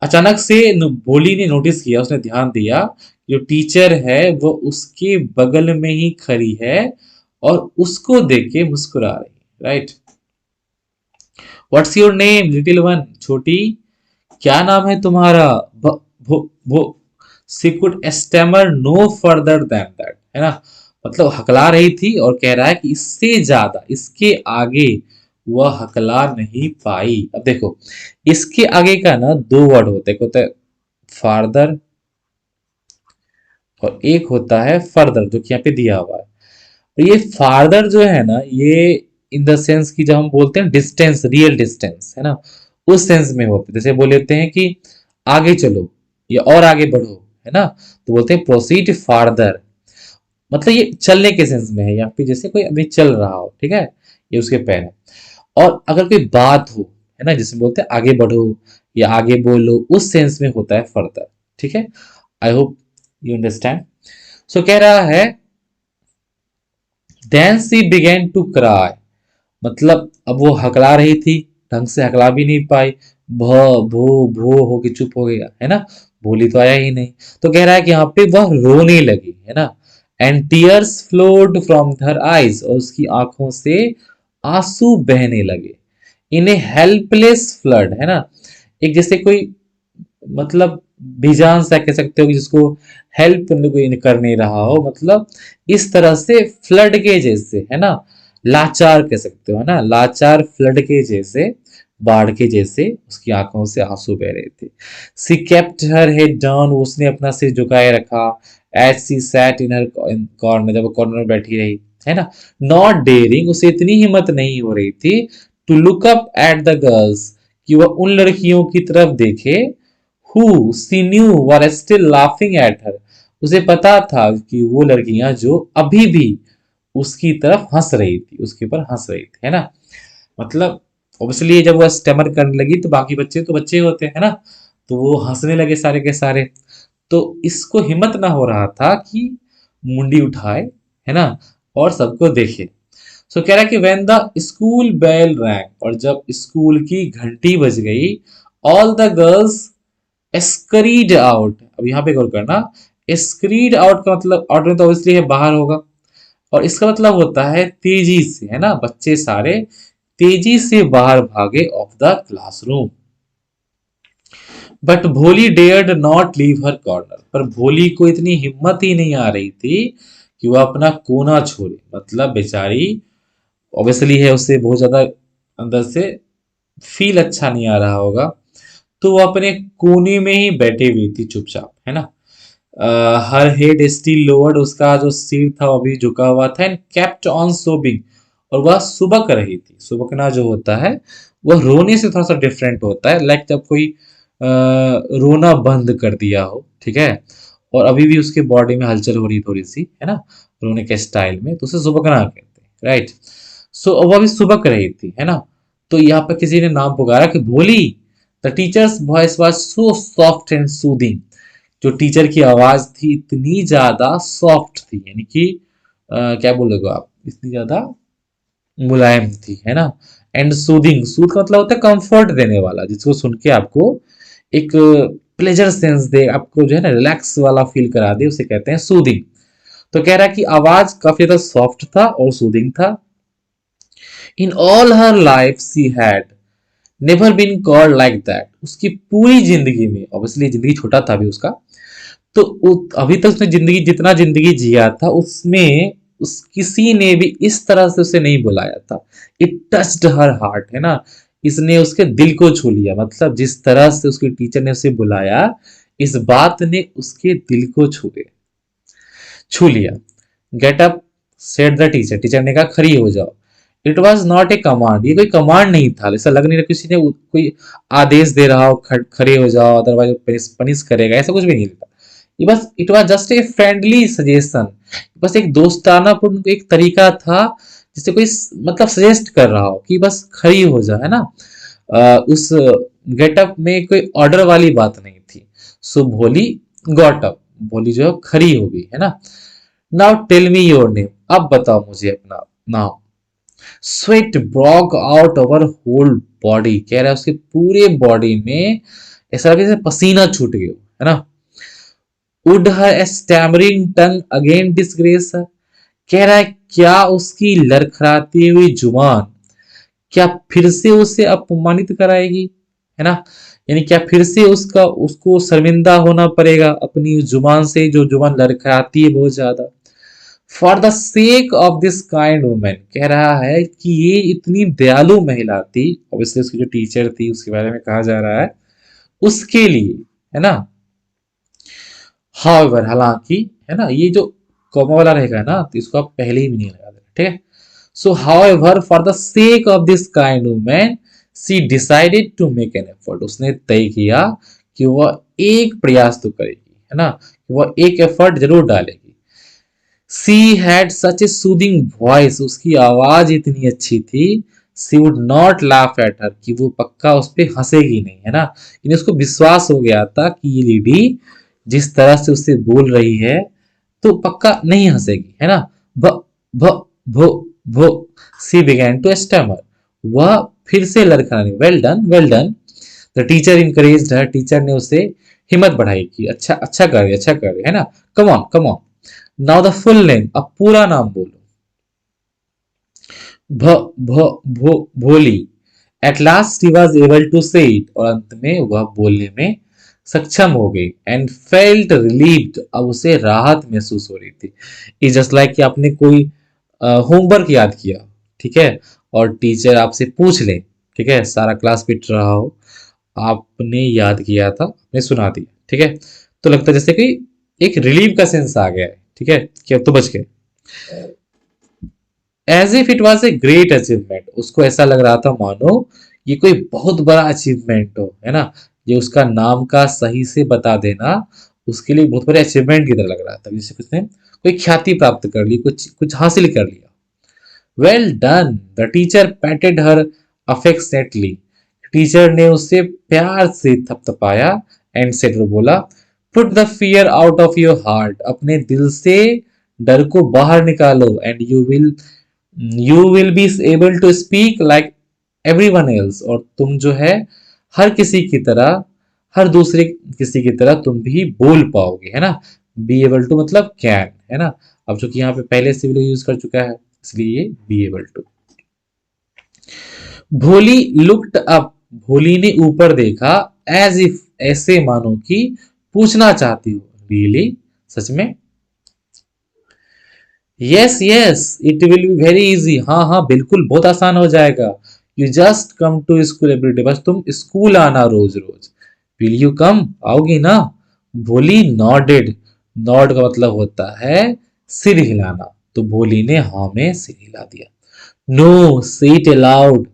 अचानक से भोली ने नोटिस किया, उसने ध्यान दिया, जो टीचर है वो उसके बगल में ही खड़ी है और उसको देख के मुस्कुरा रही है, right. What's your name little one, छोटी, क्या नाम है तुम्हारा। Bho she could stammer no further than that, है ना, मतलब हकला रही थी और कह रहा है कि इससे ज्यादा, इसके आगे वह हकला नहीं पाई। अब देखो इसके आगे का ना दो वर्ड होते हैं, एक होता है फार्दर और एक होता है फर्दर, जो कि यहाँ पे दिया हुआ है। तो ये फार्दर जो है ना, ये इन द सेंस की जब हम बोलते हैं डिस्टेंस, रियल डिस्टेंस, है ना, उस सेंस में होते हैं। जैसे बोल लेते हैं कि आगे चलो या और आगे बढ़ो, है ना, तो बोलते हैं प्रोसीड फार्दर, मतलब ये चलने के सेंस में है, या फिर जैसे कोई अभी चल रहा हो, ठीक है, ये उसके पैर है। और अगर कोई बात हो, है ना, जिसमें बोलते हैं आगे बढ़ो या आगे बोलो, उस सेंस में होता है फर्दर, ठीक है। I hope you understand. So कह रहा है then she begin to cry, मतलब अब वो हकला रही थी ढंग से हकला भी नहीं पाई, भ भो भो हो के चुप हो गया, है ना, बोली तो आया ही नहीं। तो कह रहा है कि यहाँ पे वह रोने लगी, है ना, and tears flowed from her eyes, और उसकी आंखों से आंसू बहने लगे, इन ए हेल्पलेस फ्लड, है ना, एक जैसे कोई मतलब बेजान सा कह सकते हो कि जिसको हेल्प कोई कर नहीं रहा हो, मतलब इस तरह से फ्लड के जैसे, है ना, लाचार कह सकते हो, है ना, लाचार फ्लड के जैसे, बाढ़ के जैसे उसकी आंखों से आंसू बह रहे थे। She kept her head down, उसने अपना सिर झुकाए रखा, as she sat in her corner, जब वो कॉर्नर में बैठी रही, है ना, नॉट डेयरिंग, उसे इतनी हिम्मत नहीं हो रही थी, to look up at the girls, कि वह उन लड़कियों की तरफ देखे, who she knew were still laughing at her, उसे पता था कि वो लड़कियां जो अभी भी उसकी तरफ हंस रही थी, उसके ऊपर हंस रही थी, है ना, मतलब ऑब्वियसली जब वो स्टमर करने लगी तो बाकी बच्चे तो बच्चे होते हैं ना, तो वो हंसने लगे सारे के सारे। तो इसको हिम्मत ना हो रहा था कि मुंडी उठाए, है ना, और सबको देखे। सो कह रहा है कि when the school bell rang, और जब स्कूल की घंटी बज गई, all the girls streamed out. अब यहाँ पे गौर करना, स्क्रीड आउट का मतलब आउट में तो ऑब्वियसली है बाहर होगा, और इसका मतलब होता है तेजी से, है ना, बच्चे सारे तेजी से बाहर भागे ऑफ द क्लासरूम। बट भोली dared not leave her corner, पर भोली को इतनी हिम्मत ही नहीं आ रही थी कि वह अपना कोना छोड़े, मतलब बेचारी ऑब्वियसली है, उससे बहुत ज्यादा अंदर से फील अच्छा नहीं आ रहा होगा, तो वो अपने कोने में ही बैठी हुई थी चुपचाप, है ना, हर हेड स्टिल लोअर्ड, उसका जो सिर था वो भी झुका हुआ था, एंड केप्ट ऑन सोबिंग, और वह सुबक रही थी। सुबकना जो होता है वह रोने से थोड़ा सा डिफरेंट होता है, लाइक जब कोई रोना बंद कर दिया हो, ठीक है, और अभी भी उसके बॉडी में हलचल हो रही थोड़ी सी, है ना, रोने के स्टाइल में, तो उसे सुबकना कहते हैं, राइट। सो वह भी सुबक रही थी, है ना, तो यहाँ पर किसी ने नाम पुकारा कि भोली। The teachers voice was so soft and soothing, जो टीचर की आवाज थी इतनी ज्यादा सॉफ्ट थी, यानी कि क्या बोलोगे आप, इतनी ज्यादा मुलायम थी, है ना, एंड सूदिंग, सूद का मतलब होता है कंफर्ट देने वाला, जिसको सुन के आपको एक प्लेजर सेंस दे, आपको जो है ना रिलैक्स वाला फील करा दे, उसे कहते हैं सूदिंग। तो कह रहा है कि आवाज काफी ज्यादा सॉफ्ट था और सूदिंग था। In all her life she had never been called like that, उसकी पूरी जिंदगी में, ऑब्वियसली जिंदगी छोटा था अभी उसका, तो अभी तक उसने जिंदगी जितना जिंदगी जिया था उसमें उस किसी ने भी इस तरह से उसे नहीं बुलाया था। इट टच्ड हर हार्ट, है ना, इसने उसके दिल को छू लिया, मतलब जिस तरह से उसके टीचर ने उसे बुलाया, इस बात ने उसके दिल को छू लिया। Get up said the teacher, teacher ने कहा खड़ी हो जाओ। It was not a command, ये कोई कमांड नहीं था, ऐसा लग नहीं रहा किसी ने कोई आदेश दे रहा हो खड़े हो जाओ अदरवाइज पनिश करेगा, ऐसा कुछ भी नहीं था। ये बस it was just a friendly suggestion, बस एक दोस्ताना पूर्ण एक तरीका था, जिससे कोई मतलब सजेस्ट कर रहा हो कि बस खड़ी हो जाए, है ना, उस गेटअप में कोई ऑर्डर वाली बात नहीं थी। सो भोली गॉट अप, भोली जो है खड़ी हो गई, है ना। Now tell me your name, अब बताओ मुझे अपना नाम। Sweat broke out over whole body, कह रहा है उसके पूरे बॉडी में ऐसा लगे जैसे पसीना छूट गया, है ना। Would her stammering tongue again disgrace her, कह रहा है क्या उसकी लड़खड़ाती हुई जुबान क्या फिर से उसे अपमानित कराएगी, है ना, यानी क्या फिर से उसका उसको शर्मिंदा होना पड़ेगा अपनी जुबान से, जो जुबान लड़खड़ाती है बहुत ज्यादा। For the sake of this kind women, कह रहा है कि ये इतनी दयालु महिला थी, ऑब्वियसली उसकी जो टीचर थी उसके बारे में कहा जा रहा है, उसके लिए, है ना। हाउएवर, हालांकि, है ना, ये जो कॉमा वाला रहेगा ना तो इसको आप पहले ही नहीं लगा देना, ठीक है। So however for the sake of this kind woman she decided to make an effort, उसने तय किया कि वह एक प्रयास तो करेगी, है ना, वह एक एफर्ट जरूर डालेगी। She had such a soothing voice, उसकी आवाज इतनी अच्छी थी, she would not laugh at her, कि वो पक्का उस पर हंसेगी नहीं, है ना, यानी उसको विश्वास हो गया था कि ये लेडी जिस तरह से उससे बोल रही है तो पक्का नहीं हंसेगी, है ना। भ भ भो भो सी बिगैन टू स्टैमर, वह फिर से लड़खड़ाने, well done well done. The teacher encouraged her, teacher ने उसे हिम्मत बढ़ाई कि अच्छा अच्छा कर रही, अच्छा कर रही है ना, come on come on. Now the full name, अब पूरा नाम बोलो। भ भ भो Bholi. At last he was able to say it, और अंत में वह बोलने में सक्षम हो गई। एंड फेल्ट रिलीव्ड, अब उसे राहत महसूस हो रही थी। इज जस्ट लाइक कि आपने कोई होमवर्क याद किया, ठीक है, और टीचर आपसे पूछ ले, ठीक है, सारा क्लास पिट रहा हो, आपने याद किया था, आपने सुना दिया, ठीक है, तो लगता है जैसे कि एक रिलीफ का सेंस आ गया है, ठीक है, कि अब तो बच गए। As if it was a great achievement, उसको ऐसा लग रहा था मानो ये कोई बहुत बड़ा अचीवमेंट हो, है ना, ये उसका नाम का सही से बता देना उसके लिए बहुत बड़े अचीवमेंट की तरह लग रहा था, जैसे उसने कोई ख्याति प्राप्त कर ली, कुछ कुछ हासिल कर लिया। Well done, the teacher patted her affectionately, teacher ने उसे प्यार से थपथपाया। एंड सेड, बोला, put the fear out of your heart, अपने दिल से डर को बाहर निकालो। And you will be able to speak like everyone else, और तुम जो है हर किसी की तरह, हर दूसरे किसी की तरह तुम भी बोल पाओगे, है ना। बी एबल टू मतलब कैन, है ना, अब चूंकि यहाँ पे पहले से भी यूज कर चुका है इसलिए ये बी एबल टू। भोली लुक्ड अप, भोली ने ऊपर देखा। एज इफ, ऐसे मानो कि पूछना चाहती हो, रियली, सच में। Yes yes, it will be very easy, हाँ हाँ बिल्कुल बहुत आसान हो जाएगा। You just come to school every day, बस तुम स्कूल आना रोज रोज। विल यू कम, आओगी ना। भोली नॉडेड, नॉड का मतलब होता है सिर हिलाना, तो भोली ने हाँ में सिर हिला दिया। नो, से इट अलाउड,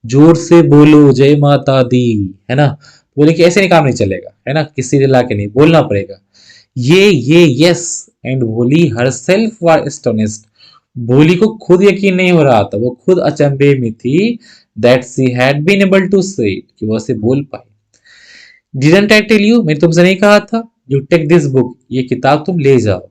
जोर से बोलो जय माता दी, है ना। बोले कि ऐसे नहीं, काम नहीं चलेगा, है ना, किसी रिला के नहीं बोलना पड़ेगा। ये यस। एंड भोली हर सेल्फ वर एस्टोनिस्ड, भोली को खुद यकीन नहीं हो रहा था, वो खुद अचंभे में थी, that she had been able to say it, कि वो उसे बोल पाई। डिडंट आई टेल यू, मैंने तुमसे नहीं कहा था, यू टेक दिस बुक, ये किताब तुम ले जाओ।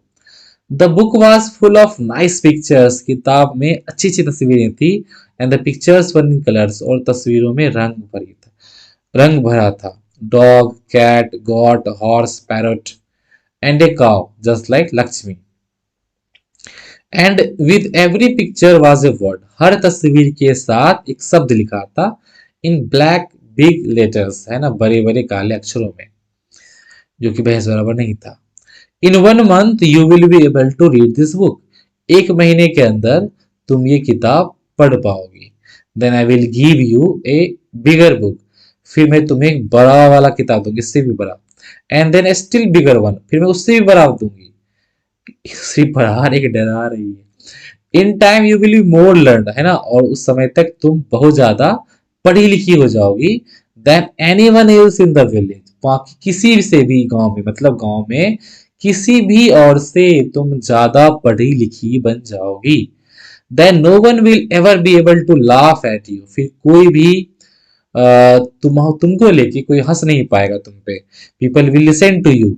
The book was full of nice pictures, किताब में अच्छी अच्छी तस्वीरें थी। And the pictures were in colours, और तस्वीरों में रंग भरा था। Dog, cat, goat, horse, parrot and a cow just like Lakshmi. And with every picture was a word, हर तस्वीर के साथ एक शब्द लिखा था, इन ब्लैक बिग लेटर्स, है ना, बड़े बड़े काले अक्षरों में, जो कि भैंस बराबर नहीं था। In 1 month you will be able to read this book, एक महीने के अंदर तुम ये किताब पढ़ पाओगी। Then I will give you a bigger book, फिर मैं तुम्हें एक बड़ा वाला किताब दूंगी, इससे भी बड़ा। And then still bigger one, फिर मैं उससे भी बड़ा दूंगी। सिर्फ पढ़ा रही, डरा रही है। In time you will be more learn, है ना, और उस समय तक तुम बहुत ज्यादा पढ़ी लिखी हो जाओगी than anyone else in the village, बाकी किसी से भी गांव में, मतलब गांव में किसी भी और से तुम ज्यादा पढ़ी लिखी बन जाओगी। Then no one will ever be able to laugh at you, फिर कोई भी तुमको लेके कोई हंस नहीं पाएगा तुम पे। People will listen to you,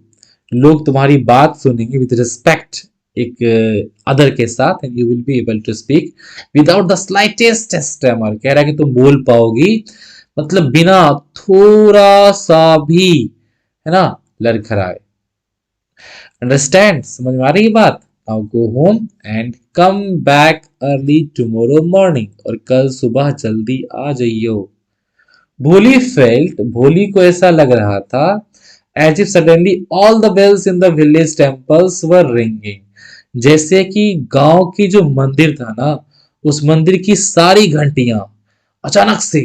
लोग तुम्हारी बात सुनेंगे विद रिस्पेक्ट, एक अदर के साथ। And you will be able to speak without the slightest stammer, कह रहा है कि तुम बोल पाओगी मतलब बिना थोड़ा सा भी, है ना, लड़खड़ाए। अंडरस्टैंड, समझ में आ रही है बात। Now go home and come back early tomorrow morning, और कल सुबह जल्दी आ जाइयो। भोली फेल्ट, भोली को ऐसा लग रहा था, as if suddenly all the bells in the village temples were ringing, जैसे कि गांव की जो मंदिर था ना, उस मंदिर की सारी घंटियां अचानक से,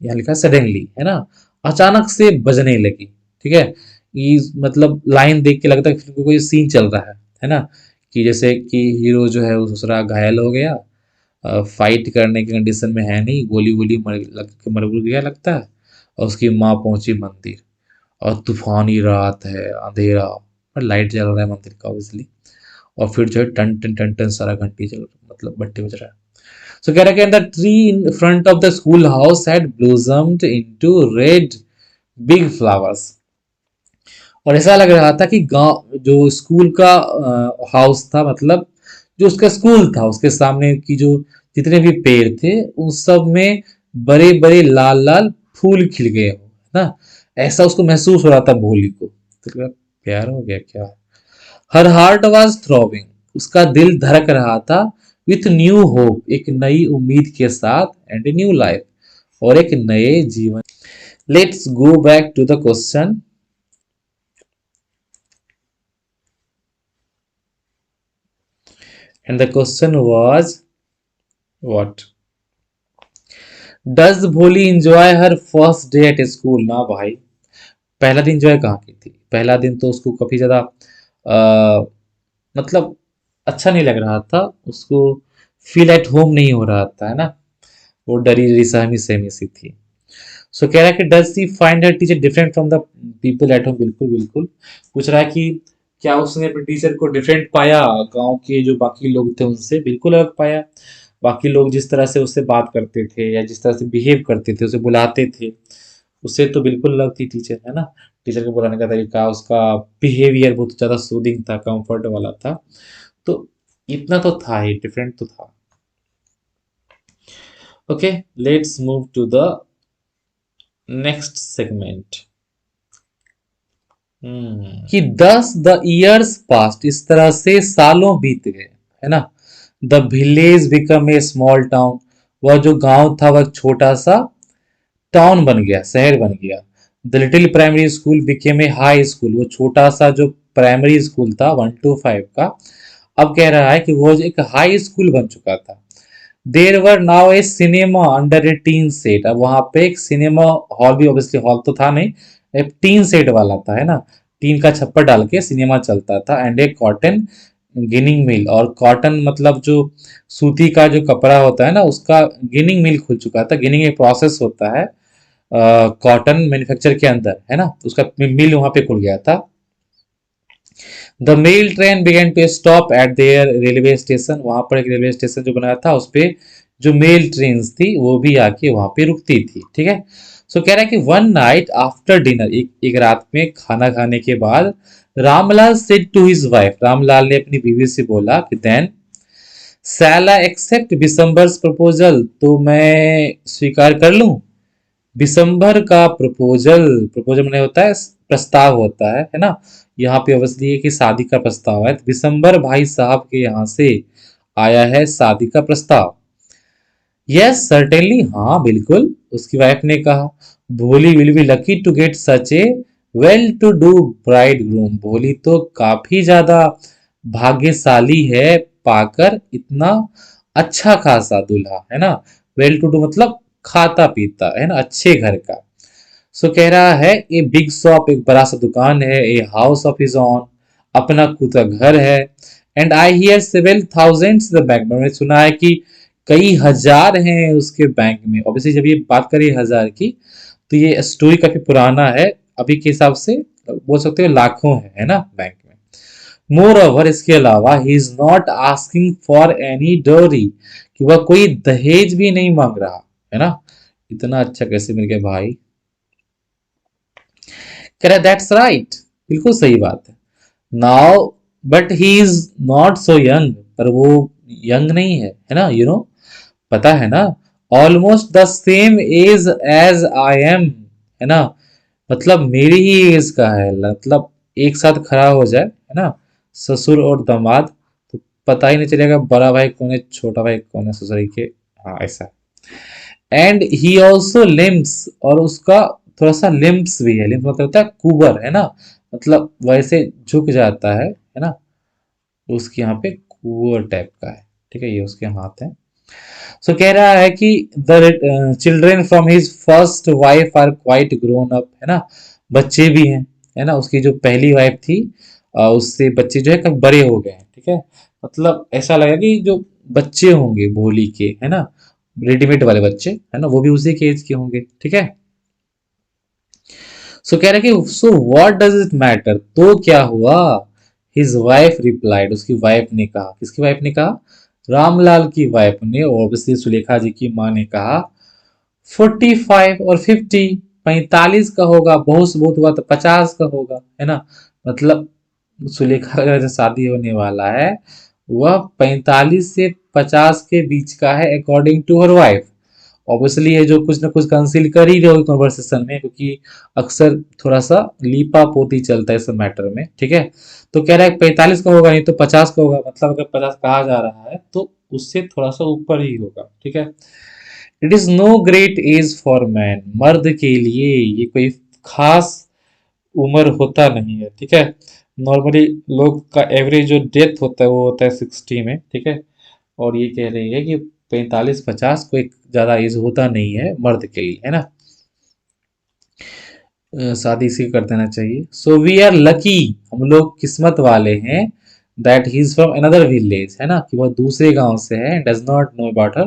यहाँ लिखा सडनली, है ना, अचानक से बजने लगी, ठीक है। ये मतलब लाइन देख के लगता है कि कोई सीन चल रहा है ना, कि जैसे कि हीरो जो है वो दूसरा घायल हो गया, फाइट करने की कंडीशन में है नहीं, गोली वोली मर गया लगता है, और उसकी माँ पहुंची मंदिर, और तूफानी रात है, अंधेरा, पर लाइट जल रहा है मंदिर का ऑब्वियसली, और फिर जो है टन टन टन टन सारा घंटी चल, मतलब बट्टे बज रहा है। सो कह रहा है the tree in front of the school house had blossomed into red big flowers, और ऐसा लग रहा था कि गांव जो स्कूल का हाउस था, मतलब जो उसका स्कूल था, उसके सामने की जो जितने भी पेड़ थे उन सब में बड़े बड़े लाल लाल फूल खिल गए हो, है ना, ऐसा उसको महसूस हो रहा था भोली को। तो क्या प्यार हो गया क्या? हर हार्ट वॉज थ्रोबिंग, उसका दिल धड़क रहा था, विथ न्यू होप, एक नई उम्मीद के साथ, एंड ए न्यू लाइफ, और एक नए जीवन। Let's go back to the question. And the question was what? Does Bholi enjoy her first day at school? ना भाई, पहला दिन एंजॉय कहाँ की थी? पहला दिन तो उसको काफी ज्यादा मतलब अच्छा नहीं लग रहा था उसको, फील एट होम नहीं हो रहा था, है ना, वो डरी डरी सहमी सहमी सी थी। सो कह रहा है कि does she find her teacher different from the people at home? बिल्कुल बिल्कुल। पूछ रहा है कि क्या उसने अपने टीचर को डिफरेंट पाया गांव के जो बाकी लोग थे उनसे? बिल्कुल अलग पाया। बाकी लोग जिस तरह से उससे बात करते थे या जिस तरह से बिहेव करते थे, उसे बुलाते थे, उससे तो बिल्कुल अलग थी टीचर, है ना। टीचर को बुलाने का तरीका, उसका बिहेवियर बहुत ज़्यादा सूदिंग था, कंफर्ट वाला था। तो इतना तो था ही, डिफरेंट तो था। Okay, let's move to the next segment. कि 10 द इयर्स पास्ट, इस तरह से सालों बीत गए, है ना। The village become a small town, वह जो गांव था वह छोटा सा टाउन बन गया, शहर बन गया। The little primary school became a high school, वो छोटा सा जो प्राइमरी स्कूल था 1 to 5 का, अब कह रहा है कि वो एक हाई स्कूल बन चुका था। There were now a cinema under a tin shed, अब वहां पे एक सिनेमा हॉल भी, ऑब्वियसली हॉल तो था नहीं, एक टीन सेट वाला था, है ना, टीन का छप्पर डाल के सिनेमा चलता था। एंड ए कॉटन गिनिंग मिल, और कॉटन मतलब जो सूती का जो कपड़ा होता है ना, उसका गिनिंग मिल खुल चुका था। गिनिंग एक प्रोसेस होता है कॉटन मैन्युफैक्चर के अंदर, है ना, तो उसका मिल वहां पे खुल गया था। The mail train began to stop at their railway station, वहां पर एक रेलवे स्टेशन जो बनाया था उस पे जो मेल ट्रेन थी वो भी आके वहां पे रुकती थी, ठीक है। सो कह रहा है कि वन नाइट आफ्टर डिनर, एक रात में खाना खाने के बाद, Ramlal said to his wife, Ramlal ने अपनी बीवी से बोला कि then shall I accept Bishambar's proposal, तो मैं स्वीकार कर लूं दिसंबर का प्रपोजल? प्रपोजल मैंने होता है प्रस्ताव होता है ना। यहाँ पे ऑब्वियसली है कि शादी का प्रस्ताव है, तो दिसंबर भाई साहब के यहाँ से आया है शादी का प्रस्ताव। यस सर्टेनली, हाँ बिल्कुल, उसकी वाइफ ने कहा। Bholi will be lucky to get such a well to do bridegroom, Bholi तो काफी ज्यादा भाग्यशाली है पाकर इतना अच्छा खासा दूल्हा, है ना। वेल टू डू मतलब खाता पीता, है ना, अच्छे घर का। सो कह रहा है ए बिग शॉप, एक बड़ा सा दुकान है, a house of his own, अपना खुद का घर है। And I hear several thousands the bank, मैंने सुना है कि कई हजार हैं उसके बैंक में। ऑब्वियसली जब ये बात करें हजार की, तो ये स्टोरी काफी पुराना है, अभी के हिसाब से बोल सकते हो लाखों है ना, बैंक में। मोर ओवर, इसके अलावा ही is not asking for any डोरी, कि वह कोई दहेज भी नहीं मांग रहा, है ना। इतना अच्छा कैसे मिल गया भाई? कह रहा दैट्स राइट, बिल्कुल सही बात है। Now but he is not so young, पर वो यंग नहीं है ना, पता है ना। Almost the same age as I am, है ना, मतलब मेरी ही एज का है, मतलब एक साथ खड़ा हो जाए, है ना, ससुर और दामाद, तो पता ही नहीं चलेगा बड़ा भाई कौन है छोटा भाई कौन है ससुराल के। हाँ ऐसा। एंड ही ऑल्सो लिम्स, और उसका थोड़ा सा लिम्स भी है, लिम्स मतलब होता है कुबर, है ना, मतलब वैसे झुक जाता है ना, उसके यहाँ पे कुबर टाइप का है, ठीक है, ये उसके हाथ है। सो कह रहा है कि the children from his first wife are quite grown up, है ना, बच्चे भी हैं, है ना, उसकी जो पहली वाइफ थी उससे बच्चे जो है कब बड़े हो गए हैं, ठीक है। मतलब ऐसा लगा कि जो बच्चे होंगे भोली के, है ना, रेडीमेड वाले बच्चे, है ना, वो भी उसी के एज के होंगे, ठीक है। सो कह रहा है कि so what does it matter, तो क्या हुआ? हिज वाइफ रिप्लाइड, उसकी वाइफ ने कहा, किसकी वाइफ ने कहा? रामलाल की वाइफ ने, ऑब्वियसली सुलेखा जी की माँ ने कहा 45 और 50, 45 का होगा, बहुत से बहुत हुआ तो 50 का होगा, है ना। मतलब सुलेखा का जो शादी होने वाला है वह 45 से 50 के बीच का है according to her wife. Obviously ये जो कुछ ना कुछ कंसील कर ही रहे हो कन्वर्सेशन में, क्योंकि अक्सर थोड़ा सा लीपा पोती चलता है इस मैटर में, ठीक है। तो कह रहा है 45 का होगा, नहीं तो 50 का होगा, मतलब अगर 50 कहा जा रहा है तो उससे थोड़ा सा ऊपर ही होगा, ठीक है। It is no great age for man, मर्द के लिए ये कोई खास उम्र होता नहीं है, ठीक है। नॉर्मली लोग का एवरेज जो डेथ होता है वो होता है 60 में, ठीक है। और ये कह रही है कि 45-50 कोई ज्यादा एज होता नहीं है मर्द के लिए, है ना। शादी इसी कर देना चाहिए। सो वी आर लकी, हम लोग किस्मत वाले हैं, that he is from another village, है ना, कि वह दूसरे गांव से है, does not know about her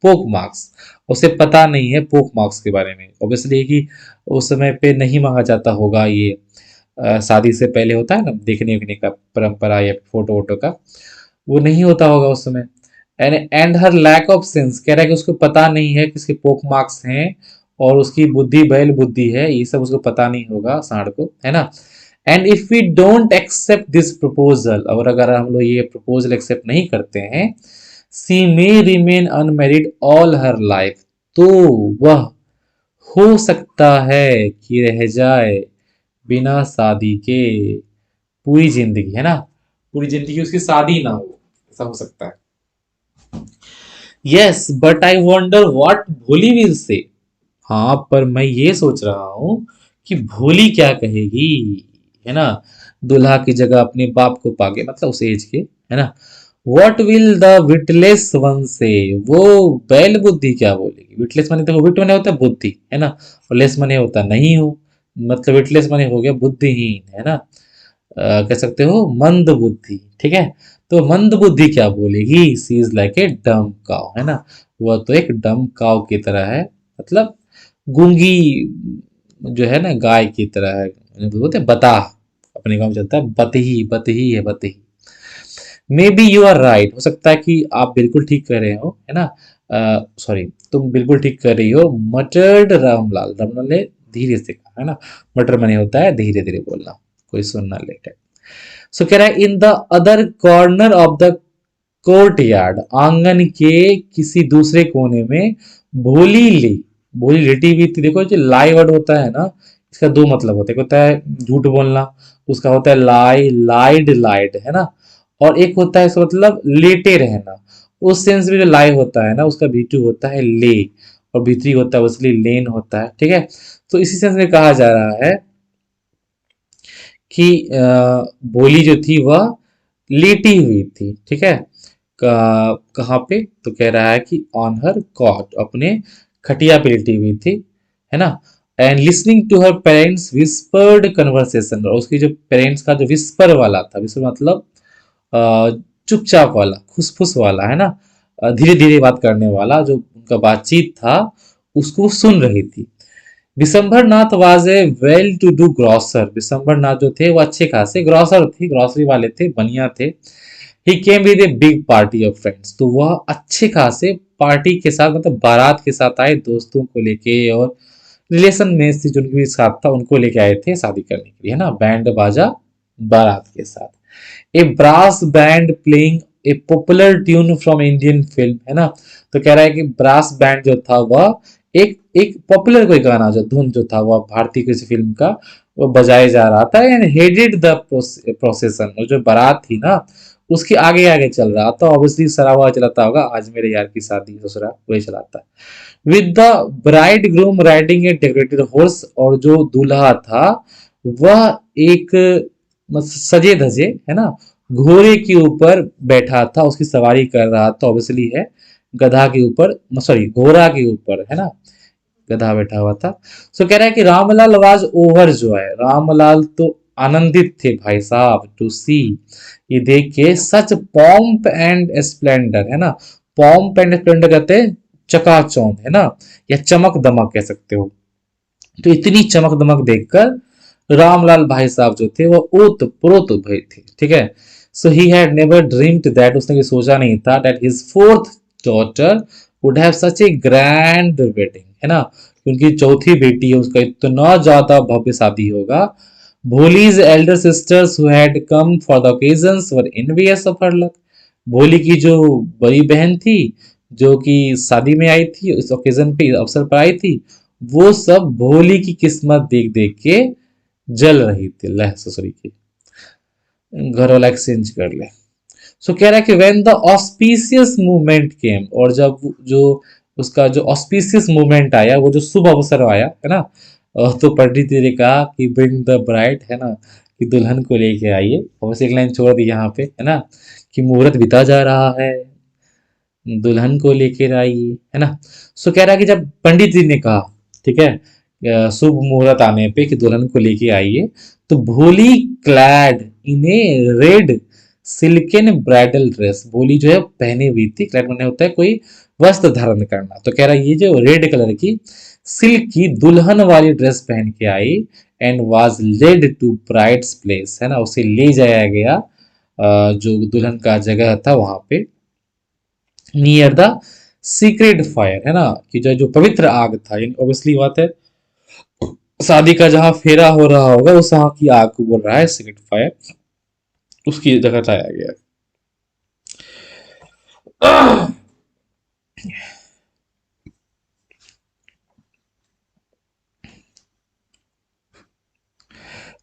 पोक मार्क्स, उसे पता नहीं है पोक मार्क्स के बारे में। ऑब्वियसली कि उस समय पे नहीं मांगा जाता होगा ये, शादी से पहले होता है ना देखने वेखने का परंपरा या फोटो वोटो का, वो नहीं होता होगा उस समय। And her lack of sense, कह रहा है कि उसको पता नहीं है किसके पोक मार्क्स हैं, और उसकी बुद्धि बैल बुद्धि है, ये सब उसको पता नहीं होगा सांड को, है ना। And if we don't accept this proposal, और अगर हम लोग ये प्रपोजल एक्सेप्ट नहीं करते हैं, she may remain unmarried all her life, तो वह हो सकता है कि रह जाए बिना शादी के पूरी जिंदगी, है ना, पूरी जिंदगी उसकी शादी ना हो, ऐसा हो सकता है। Yes but I wonder what भोली विल से, हाँ पर मैं ये सोच रहा हूँ कि भोली क्या कहेगी, है ना, दुल्हा की जगह अपने बाप को पाके, मतलब उस एज के, है ना। What will the witless one से, वो बैल बुद्धि क्या बोलेगी। विटलेस माने, देखो विट माने होता है बुद्धि, है ना, और लेस माने होता नहीं हो, मतलब विटलेस माने हो गया बुद्धिहीन, है ना। कह सकते हो मंद बुद्धि, ठीक है। तो मंद बुद्धि क्या बोलेगी, सी इज लाइक ए डम काउ, है ना, वह तो एक डम काउ की तरह है, मतलब गूंगी जो है ना गाय की तरह है, बोलते हैं बता, अपने गांव में चलता है बतही, बतही है बतही। Maybe you are right, हो सकता है कि आप बिल्कुल ठीक कर रहे हो, है ना, सॉरी तुम बिल्कुल ठीक कर रही हो, मटर्ड रामलाल, रामलाल ने धीरे से कहा, है ना, मटर मने होता है धीरे धीरे बोलना, कोई सुन ना लेटे। सो कह रहा है in the other corner of the court yard, आंगन के किसी दूसरे कोने में भोली ली, भोली लेटी हुई थी। देखो जो लाई वर्ड होता है ना, इसका दो मतलब होता है, एक होता है झूठ बोलना, उसका होता है लाई, लाइड लाइड, है ना, और एक होता है इसका मतलब लेटे रहना। उस सेंस में जो लाई होता है ना, उसका भीटू होता है ले, और भीतरी होता है उसलिए लेन होता है, ठीक है। तो इसी सेंस में कहा जा रहा है कि भोली जो थी वह लेटी हुई थी, ठीक है। कहाँ पे, तो कह रहा है कि ऑन हर कॉट, अपने खटिया पे लेटी हुई थी, है ना। And listening to her parents whispered conversation, और उसकी जो पेरेंट्स का जो विस्पर वाला था, विस्पर मतलब चुपचाप वाला, खुसफुस वाला, है ना, धीरे धीरे बात करने वाला जो उनका बातचीत था, उसको वो सुन रही थी। Vishambhar Nath was a well to do grocer, Vishambhar Nath जो थे वो अच्छे खासे ग्रॉसर थे, ग्रॉसरी वाले थे, बनिया थे। He came with a big party of friends, तो वह अच्छे खासे पार्टी के साथ, मतलब बारात के साथ आए, दोस्तों को लेके और रिलेशन में से जो उनके साथ था उनको लेके आए थे शादी करने के लिए, है ना, बैंड बाजा बारात के साथ। A brass band playing a popular tune from Indian film, है ना। तो कह रहा है कि ब्रास बैंड जो था वह एक एक पॉपुलर कोई गाना जो धुन जो था वह भारतीय किसी फिल्म का वो बजाया जा रहा था, एंड हेडेड द प्रोसेशन, और जो बारात थी ना उसके आगे आगे चल रहा था, ऑब्वियसली सरा हुआ चलाता होगा, आज मेरे यार की शादी दूसरा वही चलाता है। With the bride groom riding A decorated horse, और जो दूल्हा था वह एक सजे धजे, है ना, घोड़े के ऊपर बैठा था, उसकी सवारी कर रहा था, ऑब्वियसली है गधा के ऊपर, सॉरी घोड़ा के ऊपर, है ना, गधा बैठा हुआ था। सो कह रहा है कि रामलाल वाज ओवर जो है, रामलाल तो आनंदित थे भाई साहब, टू सी, ये देख के, सच पॉम्प एंड स्प्लेंडर, है ना, पॉम्प एंड स्प्लेंडर कहते हैं चकाचौंध, है ना, या चमक दमक कह सकते हो। तो इतनी चमक दमक देखकर रामलाल भाई साहब जो थे वो ओत प्रोत भय थे, ठीक है। So he had never dreamed that, उसने भी सोचा नहीं था, that his fourth daughter would have such a grand wedding, है ना, क्योंकि चौथी बेटी है उसका इतना ज्यादा भव्य शादी होगा। Bholi's Elder sisters who had come for the occasions were envious of her luck, भोली की जो बड़ी बहन थी जो कि शादी में आई थी, उस ओकेजन पे, अवसर पर आई थी, वो सब भोली की किस्मत देख देख के जल रही थी। लह ससुरी की, घर वाला एक्सचेंज कर ले। सो कह रहा है कि व्हेन द ऑस्पिशियस मूवमेंट केम, और जब जो उसका जो ऑस्पिशियस मूवमेंट आया, वो जो शुभ अवसर आया है ना, तो पंडित जी ने कहा कि ब्रिंग द ब्राइड, है ना, कि दुल्हन को लेके आइए। और बस एक लाइन छोड़ दी यहाँ पे, है ना, कि मुहूर्त बीता जा रहा है, दुल्हन को लेकर आइए, है ना। सो कह रहा है कि जब पंडित जी ने कहा, ठीक है, शुभ मुहूर्त आने पे कि दुल्हन को लेके आइए, तो भोली क्लैड इन ए रेड सिल्कन ब्राइडल ड्रेस, भोली जो है पहनी हुई थी, क्लैड माने होता है कोई वस्त्र धारण करना, तो कह रहा है ये जो रेड कलर की सिल्क की दुल्हन वाली ड्रेस पहन के आई, and was led to bride's place, है ना, उसे ले जाया गया जो दुल्हन का जगह था वहां पे, नियर द सीक्रेट फायर, है ना, कि जो जो पवित्र आग था, ऑब्वियसली बात है, शादी का जहां फेरा हो रहा होगा उस वहां की आग को बोल रहा है सीक्रेट फायर, उसकी जगह लाया गया।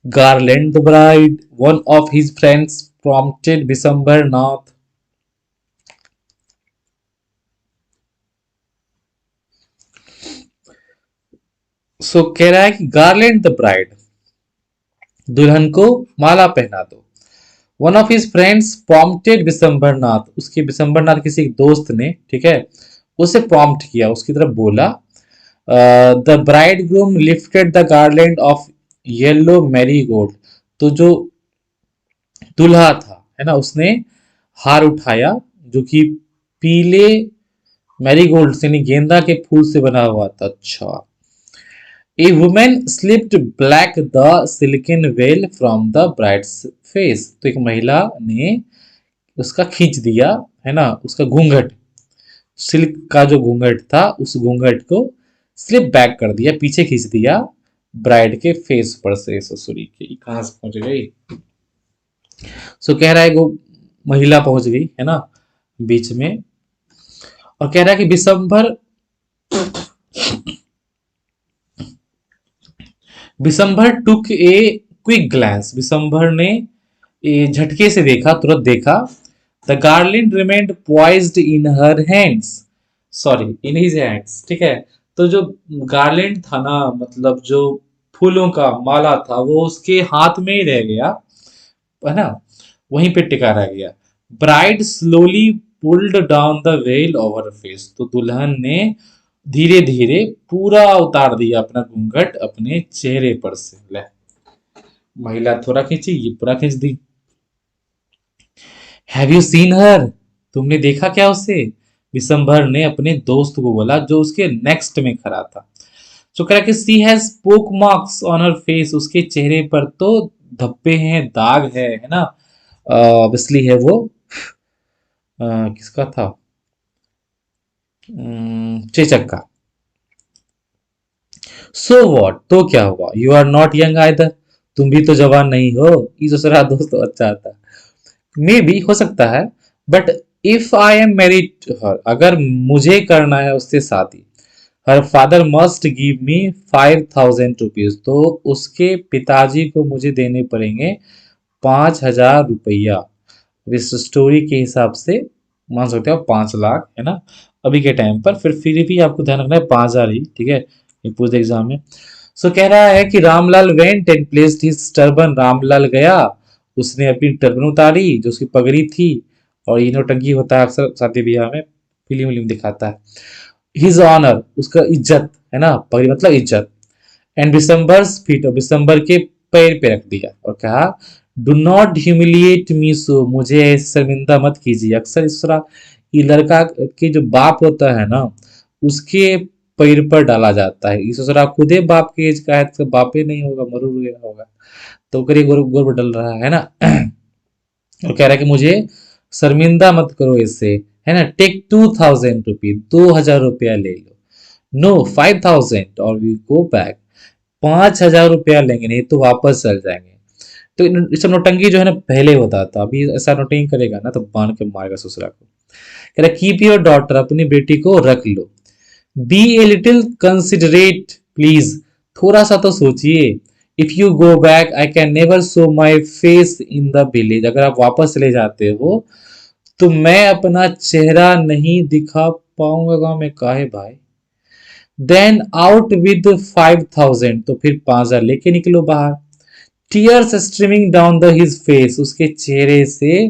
Garland the bride, one of his friends prompted December Nath. सो कह रहा है कि गार्लैंड द ब्राइड, दुल्हन को माला पहना दो। One of his friends prompted Vishambarnath, उसके विशंबरनाथ किसी एक दोस्त ने, ठीक है, उसे प्रॉम्प्ट किया, उसकी तरफ बोला। The bride groom lifted the garland of yellow Marie Gold, तो जो दूल्हा था, है ना, उसने हार उठाया जो कि पीले मैरीगोल्ड से, गेंदा के फूल से बना हुआ था। अच्छा। A women slipped back the silken veil from the bride's face, तो एक महिला ने उसका खींच दिया, है ना, उसका घूंघट, सिल्क का जो घूंघट था उस घूंघट को स्लिप बैक कर दिया, पीछे खींच दिया ब्राइड के फेस पर से। ससुरी के कहां से पहुंच गई। सो कह रहा है वो महिला पहुंच गई, है ना, बीच में, और कह रहा है कि बिसंभर टुक ए क्विक ग्लैंस, बिसंभर ने झटके से देखा, तुरंत देखा। The garland remained poised in her hands, sorry in his hands, ठीक है, तो जो गार्लिंड था ना, मतलब जो फूलों का माला था, वो उसके हाथ में ही रह गया, है ना, वहीं पे टिका रह गया। Bride slowly pulled down the well over face, तो दुल्हन ने धीरे धीरे पूरा उतार दिया अपना घूंघट अपने चेहरे पर से। ले, महिला थोड़ा खींची, ये पूरा खींच दी। हैव यू सीन हर, तुमने देखा क्या उसे, विशंभर ने अपने दोस्त को बोला जो उसके नेक्स्ट में खड़ा था। तो कह रहा कि सी हैज पोक मार्क्स ऑन हर फेस, उसके चेहरे पर तो धब्बे हैं, दाग है ना, ऑब्वियसली है वो, किसका था, चेचक का। सो वॉट, तो क्या हुआ, you are not young either, तुम भी तो जवान नहीं हो, ये दूसरा दोस्त तो अच्छा था। मे बी, हो सकता है, but if I am married हर, अगर मुझे करना है उससे शादी, her father must give me 5,000 rupees, तो उसके पिताजी को मुझे देने पड़ेंगे 5,000 रुपया। इस स्टोरी के हिसाब से मान सकते हो 5 लाख, है ना, अभी के टाइम पर, फिर भी आपको ध्यान रखना है 5,000 ही, ठीक है, ये पूरे एग्जाम में। सो कह रहा है कि Ramlal went and placed his turban, Ramlal गया, उसने अपनी टर्बन उतारी जो उसकी पगड़ी थी, और ये नौटंकी होता है अक्सर शादी ब्याह में, फिल्म विल्म दिखाता है। हिज ऑनर, उसका इज्जत, है ना, पगड़ी मतलब इज्जत, एंड बिसम्बर फीट, और बिसम्बर के पैर पे रख दिया और कहा, डू नॉट ह्यूमिलिएट मी सो, मुझे ऐसे शर्मिंदा मत कीजिए। अक्सर इस तरह ये लड़का के जो बाप होता है ना, उसके पैर पर डाला जाता है, इस तरह खुद ही बाप के एज का है, तो बाप ही नहीं होगा, मरूर वगैरह होगा, तो करिए गोर गोर डल रहा है ना। और कह रहा है कि मुझे शर्मिंदा मत करो इससे, है ना, टेक 2,000 रुपीज, 2,000 रुपया ले लो, नो 5,000 और वी गो बैक, 5,000 रुपया लेंगे, नहीं तो वापस चल जाएंगे। तो इस नोटंकी जो है ना पहले होता था, अभी ऐसा नोटिंग करेगा ना तो बांध के मारेगा ससुरा को। कह रहा कीप योर डॉटर, अपनी बेटी को रख लो। Be a little considerate please, थोड़ा सा तो सोचिए। If you go back I can never show my face in the village, अगर आप वापस चले जाते हो तो मैं अपना चेहरा नहीं दिखा पाऊंगा गांव में। काहे भाई? देन आउट विद 5,000, तो फिर 5,000 लेके निकलो बाहर। Tears streaming down the his face, उसके चेहरे से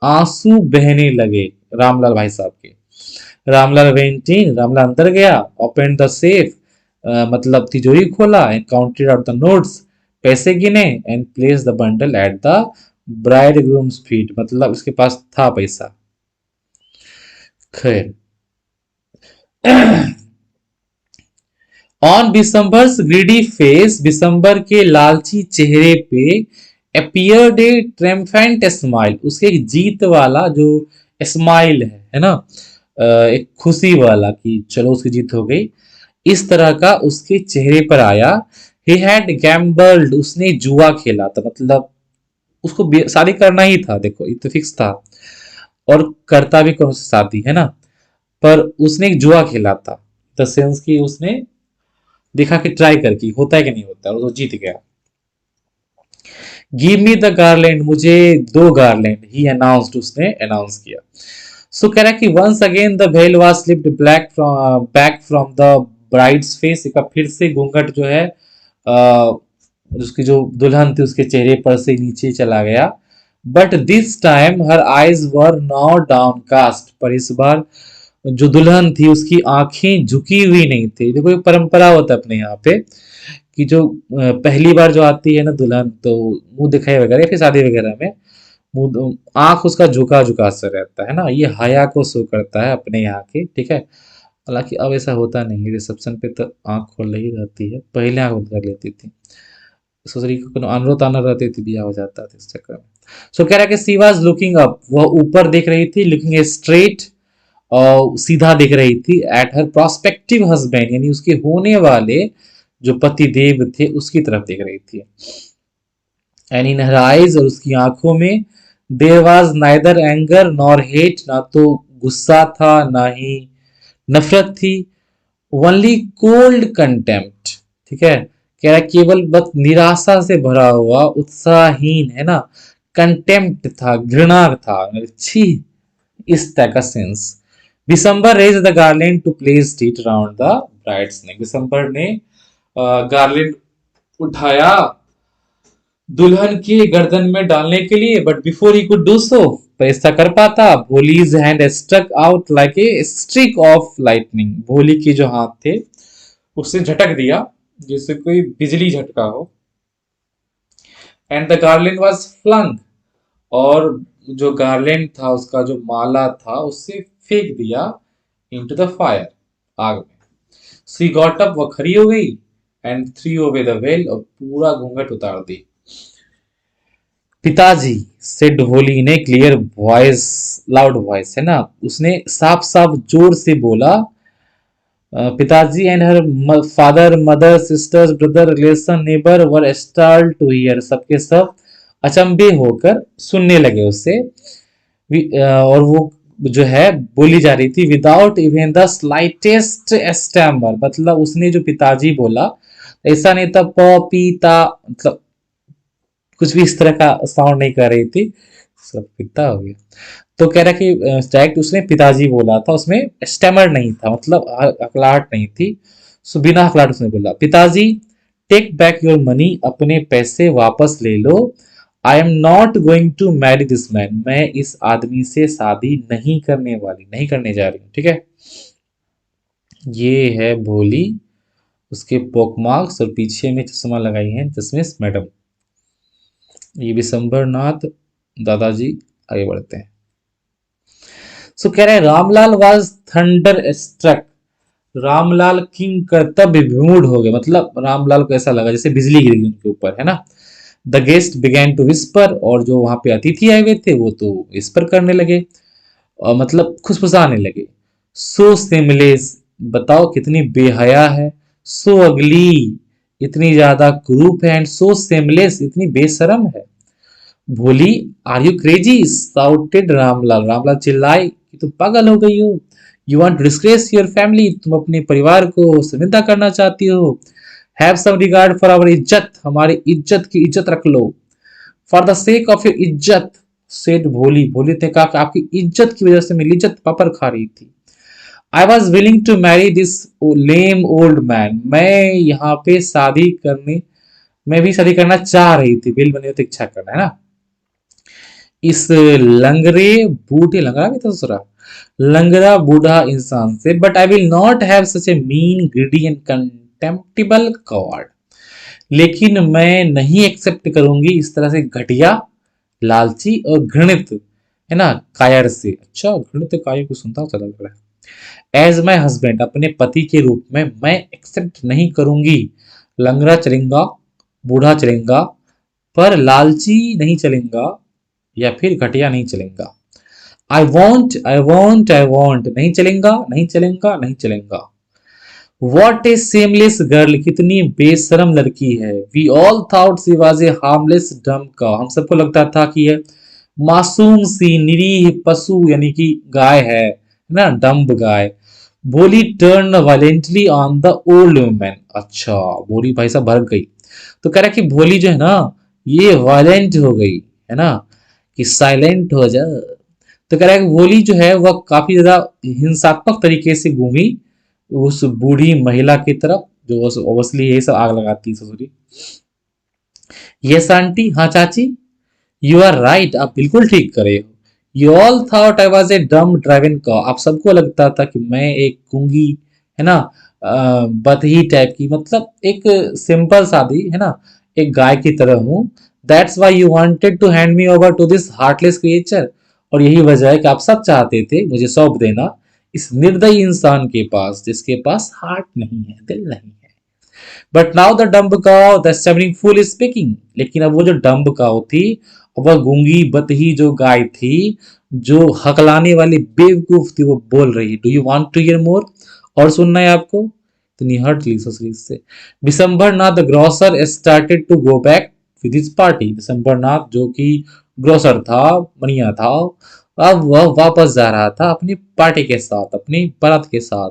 आंसू बहने लगे रामलाल भाई साहब के। रामलाल वेंट इन, रामलाल अंदर गया। ओपन द सेफ, मतलब तिजोरी खोला। And counted out the notes, पैसे गिने। And place the bundle at the bride grooms feet, मतलब उसके पास था पैसा। खैर ऑन बिसम्बर्स ग्रीडी फेस, बिसम्बर के लालची चेहरे पे अपीयर्ड ए ट्रेम्फेंट स्माइल, उसके एक जीत वाला जो स्माइल है ना, एक खुशी वाला कि चलो उसकी जीत हो गई, इस तरह का उसके चेहरे पर आया। ही हैड गैम्बल्ड, उसने जुआ खेला था, मतलब उसको शादी करना ही था, देखो ये तो फिक्स था। और करता भी कौन सी शादी है ना, पर उसने एक जुआ खेला था, द सेंस कि उसने देखा कि ट्राई करके होता है कि नहीं होता, और वो जीत गया। गिव मी द गार्लैंड, मुझे दो गार्लैंड, ही अनाउंस्ड, उसने अनाउंस किया। सो कह रहा है कि once again the veil was slipped black from back from the bride's face, एक बार फिर से घूंघट जो है उसकी जो दुल्हन थी उसके चेहरे पर से नीचे चला गया। But this time her eyes were now downcast, पर इस बार जो दुल्हन थी उसकी आंखें झुकी हुई नहीं थी। देखो एक परंपरा होता है अपने यहाँ पे कि जो पहली बार जो आती है ना दुल्हन, तो मुंह दिखाई वगैरह फिर शादी वगैरह में मुंह आंख उसका झुका झुका सा रहता है ना, ये हया को शो करता है अपने यहाँ के, ठीक है। हालांकि अब ऐसा होता नहीं है, रिसेप्शन पे तो आंख खोल ही रहती है, पहले आंख बंद कर लेती थी। ससुरी को अनुरोध आना रहती थी, बिया हो जाता था इस चक्कर में। सो कह रहा है कि सी वाज लुकिंग अप, वह ऊपर देख रही थी, लुकिंग स्ट्रेट, और सीधा देख रही थी, एट हर प्रोस्पेक्टिव हस्बैंड, यानी उसके होने वाले जो पति देव थे उसकी तरफ देख रही थी। एंड इन हर आईज, और उसकी आंखों में, there was neither anger nor hate, ना तो गुस्सा था ना ही नफरत थी। ओनली कोल्ड कंटेम्प्ट, ठीक है। कह रहा है केवल बस निराशा से भरा हुआ, उत्साहहीन है ना, कंटेम्प्ट था, घृणा था, छी, इस तरह का sense. Bishambar raised the garland to place it around the bride's neck, Bishambar ने गार्लैंड उठाया दुल्हन की गर्दन में डालने के लिए, but before he could do so, पर ऐसा कर पाता, Bholi's hand struck out like a streak of lightning, Bholi के जो हाथ थे उससे झटक दिया जैसे कोई बिजली झटका हो। And the garland was flung, और जो गार्लैंड था उसका जो माला था उससे फेंक दिया इनटू द फायर, आग में। सी गॉट अप, वो खड़ी हो गई। एंड थ्री ओवे द वेल, और पूरा घूंघट उतार दी। पिताजी, सेड होली ने क्लियर वॉइस, लाउड वॉइस है ना, उसने साफ साफ जोर से बोला। पिताजी and her father mother sisters brother relation neighbour were start to hear, सबके सब अचंभे होकर सुनने लगे उससे। और वो जो है बोली जा रही थी without even the slightest stammer, मतलब उसने जो पिताजी बोला ऐसा नहीं था प पी ता, मतलब कुछ भी इस तरह का साउंड नहीं कर रही थी, सब पिता हो गया। तो कह रहा कि डायरेक्ट उसने पिताजी बोला था, उसमें स्टेमर नहीं था, मतलब हकलाहट नहीं थी। सो बिना हकलाहट उसने बोला, पिताजी टेक बैक योर मनी, अपने पैसे वापस ले लो। I am not going to marry this man, मैं इस आदमी से शादी नहीं करने वाली, नहीं करने जा रही हूँ, ठीक है। ये है भोली, उसके पोकमार्क्स, और पीछे में चश्मा लगाई है चश्मिश मैडम। ये विशंबर नाथ दादाजी। आगे बढ़ते हैं। सो कह रहे हैं Ramlal was thunderstruck, Ramlal किंग कर्तव्य विमूढ़ हो गए, मतलब रामलाल को ऐसा लगा जैसे बिजली गिर गई उनके ऊपर, है ना। The guest began to whisper, और जो वहां पे अतिथि आए हुए थे वो तो विस्पर करने लगे, और मतलब खुशफुसाने लगे। सो सेमलेस, बताओ कितनी बेहया है। सो अगली, इतनी ज्यादा क्रूप है। एंड सो सेमलेस, इतनी बेशरम है। Bholi, are you crazy, shouted Ramlal. Ramlal चिल्लाए कि तुम पागल हो गई हो। You want to disgrace your family, तुम अपने परिवार को शर्मिंदा करना चाहती हो। Have some regard for our इज्जत, हमारी इज्जत की इज्जत रख लो। For the sake of your इज्जत, सेड भोली। भोली ने कहा कि आपकी इज्जत की वजह से मेरी इज्जत पापड़ खा रही थी। I was willing to marry this lame old man, मैं यहाँ पे शादी करने, मैं भी शादी करना चाह रही थी। बिल बने तो इच्छा करना है ना। इस लंगरे बूढ़े, लंगड़ा भी था दूसरा, लंगड़ा बूढ़ा इंसान से, but I will not have such a mean greedy and contemptible coward, लेकिन मैं नहीं एक्सेप्ट करूंगी इस तरह से घटिया, लालची और घृणित, है ना, कायर से। अच्छा, घृणित कायर को सुनता चला लग रहा है। एज माई हस्बैंड, अपने पति के रूप में मैं एक्सेप्ट नहीं करूंगी। लंगड़ा चलेगा, बूढ़ा चलेगा, पर लालची नहीं चलेगा, या फिर घटिया नहीं चलेगा। आई वॉन्ट नहीं चलेगा, नहीं चलेगा, नहीं चलेगा। वॉट ए सेमलेस गर्ल, कितनी बेशरम लड़की है। We all thought she was a harmless dumb cow, हम सबको लगता था कि यह मासूम सी निरीह पशु यानी कि गाय है ना, डम्ब गाय। बोली turn violently on the old woman. अच्छा, बोली भाई साहब भड़क गई। तो कह रहा कि भोली जो है ना, ये वायलेंट हो गई, है ना, कि साइलेंट हो जा। तो कह रहा है कि भोली जो है वह काफी ज्यादा हिंसात्मक तरीके से घूमी उस बूढ़ी महिला की तरफ, जो ओबसली ये सब आग लगाती है ससुरी। यस आंटी, हाँ चाची, यू आर राइट, आप बिल्कुल ठीक करे हो। You all thought I was a डम ड्राइवन कॉ, आप सबको लगता था कि मैं एक गूंगी, है ना, बदही टाइप की, मतलब एक सिंपल सादी, है ना, एक गाय की तरह हूं। That's why you wanted to hand me over to this heartless creature, और यही वजह है कि आप सब चाहते थे मुझे सौंप देना इस निर्दयी इंसान के पास, जिसके पास हार्ट नहीं है, दिल नहीं है। But now the dumb cow the stammering fool is speaking, लेकिन अब वो जो डम्ब काउ थी, वह गूंगी बतही जो गाय थी, जो हकलाने वाली बेवकूफ थी, वो बोल रही। Do you want to hear more, और सुनना है आपको? तो निहट ली ससुरी से। December Nath the grocer started to go back with his party, December Nath जो कि ग्रोसर था, मनिया था, अब वह वापस जा रहा था अपनी पार्टी के साथ, अपनी बारात के साथ।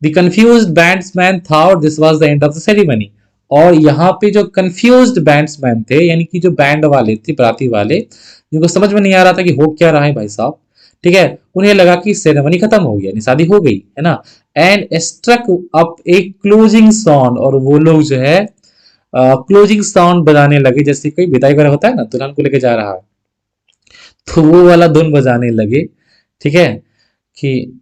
The confused bandsman thought this was the end of the ceremony. और यहाँ पे जो confused bandsman थे, यानी कि जो बैंड वाले थे, बराती वाले, जिनको समझ में नहीं आ रहा था कि हो क्या रहा है भाई साहब, ठीक है, उन्हें लगा कि सेरेमनी खत्म हो गया, शादी हो गई, है ना। एंड स्ट्रक अप एक क्लोजिंग साउंड, और वो लोग जो है क्लोजिंग साउंड बजाने लगे, जैसे कोई विदाई वगैरह होता है ना, दुल्हन को लेके जा रहा है, तो वो वाला धुन बजाने लगे, ठीक है, कि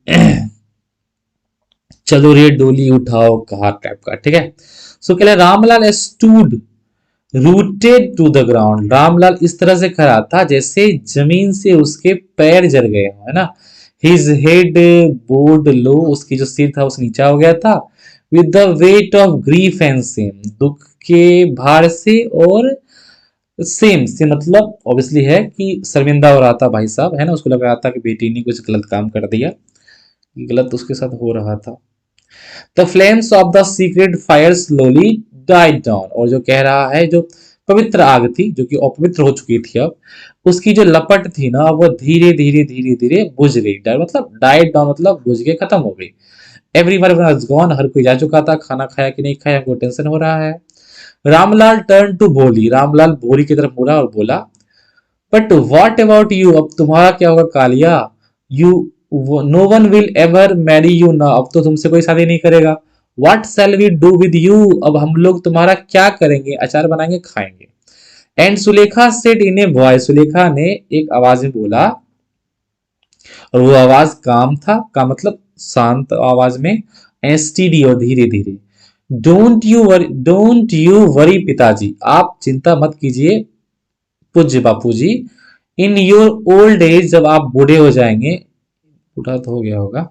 चलो रे डोली उठाओ कहा टाइप का, ठीक है। सो कह Ramlal stood rooted to the ground, Ramlal इस तरह से खड़ा था जैसे जमीन से उसके पैर जल गए हो, है ना। हिज हेड बोर्ड लो, उसकी जो सिर था उस नीचा हो गया था। With the weight of grief and same, दुख के भार से, और सेम से मतलब ऑब्वियसली है कि शर्मिंदा हो रहा था भाई साहब, है ना, उसको लग रहा था कि बेटी ने कुछ गलत काम कर दिया, गलत उसके साथ हो रहा था। The flames of the secret fire slowly died down, और जो कह रहा है जो पवित्र आग थी, जो कि अपवित्र हो चुकी थी अब, उसकी जो लपट थी ना, वो धीरे धीरे धीरे धीरे बुझ गई। मतलब डाइड डाउन मतलब बुझ के खत्म हो गई। एवरीवन वाज गॉन, हर कोई जा चुका था, खाना खाया कि नहीं खाया हमको टेंशन हो रहा है। रामलाल टर्न टू भोली, रामलाल भोली की तरफ मुड़ा और बोला, बट वॉट अबाउट यू, अब तुम्हारा क्या होगा Kalia. You, no one will ever marry you ना, अब तो तुमसे कोई शादी नहीं करेगा। What shall we do with you, अब हम लोग तुम्हारा क्या करेंगे, अचार बनाएंगे खाएंगे। And Sulekha said in a voice, Sulekha ने एक आवाज में बोला, और वो आवाज काम था, का मतलब शांत आवाज में, एसटीडी और धीरे धीरे। डोंट यू वरी पिताजी, आप चिंता मत कीजिए पूज्य बापूजी। इन योर ओल्ड एज, जब आप बूढ़े हो जाएंगे, बूढ़ा तो हो गया होगा,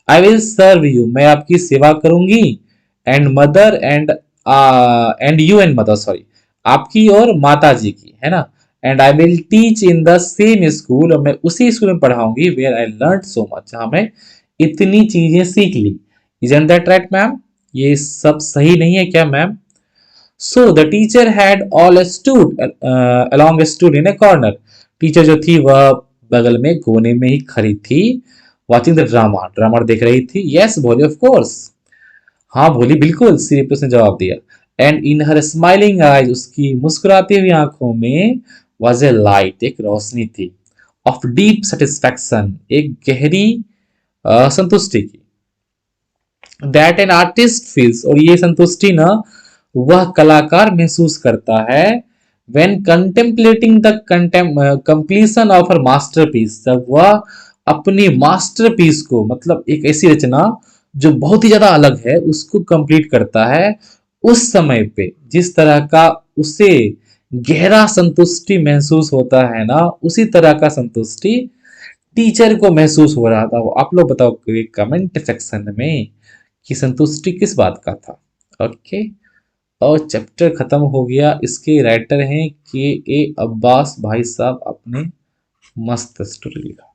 आई विल सर्व यू, मैं आपकी सेवा करूंगी। And mother and you and mother, sorry, आपकी और माता जी की, है ना। And I will teach in the same school, और मैं उसी स्कूल में पढ़ाऊंगी where I learn so much, जहां मैं इतनी चीजें सीख ली। इजंट दैट राइट मैम, ये सब सही नहीं है क्या ma'am? So the teacher had all stood along stood in a corner. Teacher जो थी वह बगल में कोने में ही खड़ी थी, वॉचिंग द ड्रामा, ड्रामा देख रही थी। यस बोली, ऑफ कोर्स, हाँ बोली बिल्कुल, सिर्फ उसने जवाब दिया। And in her smiling eyes, उसकी मुस्कुराती हुई आंखों में वॉज ए लाइट, एक रोशनी थी, ऑफ डीप सेटिस्फैक्शन, एक गहरी संतुष्टि की। दैट एन आर्टिस्ट फील्स, और ये संतुष्टि ना वह कलाकार महसूस करता है, when contemplating the completion of her masterpiece, जब वह अपनी मास्टरपीस को, मतलब एक ऐसी रचना जो बहुत ही ज्यादा अलग है, उसको कंप्लीट करता है, उस समय पे जिस तरह का उसे गहरा संतुष्टि महसूस होता है ना, उसी तरह का संतुष्टि टीचर को महसूस हो रहा था। वो आप लोग बताओ कमेंट सेक्शन में कि संतुष्टि किस बात का था। ओके, और चैप्टर खत्म हो गया। इसके राइटर हैं के ए अब्बास भाई साहब, अपने मस्त स्टोरी लिखा।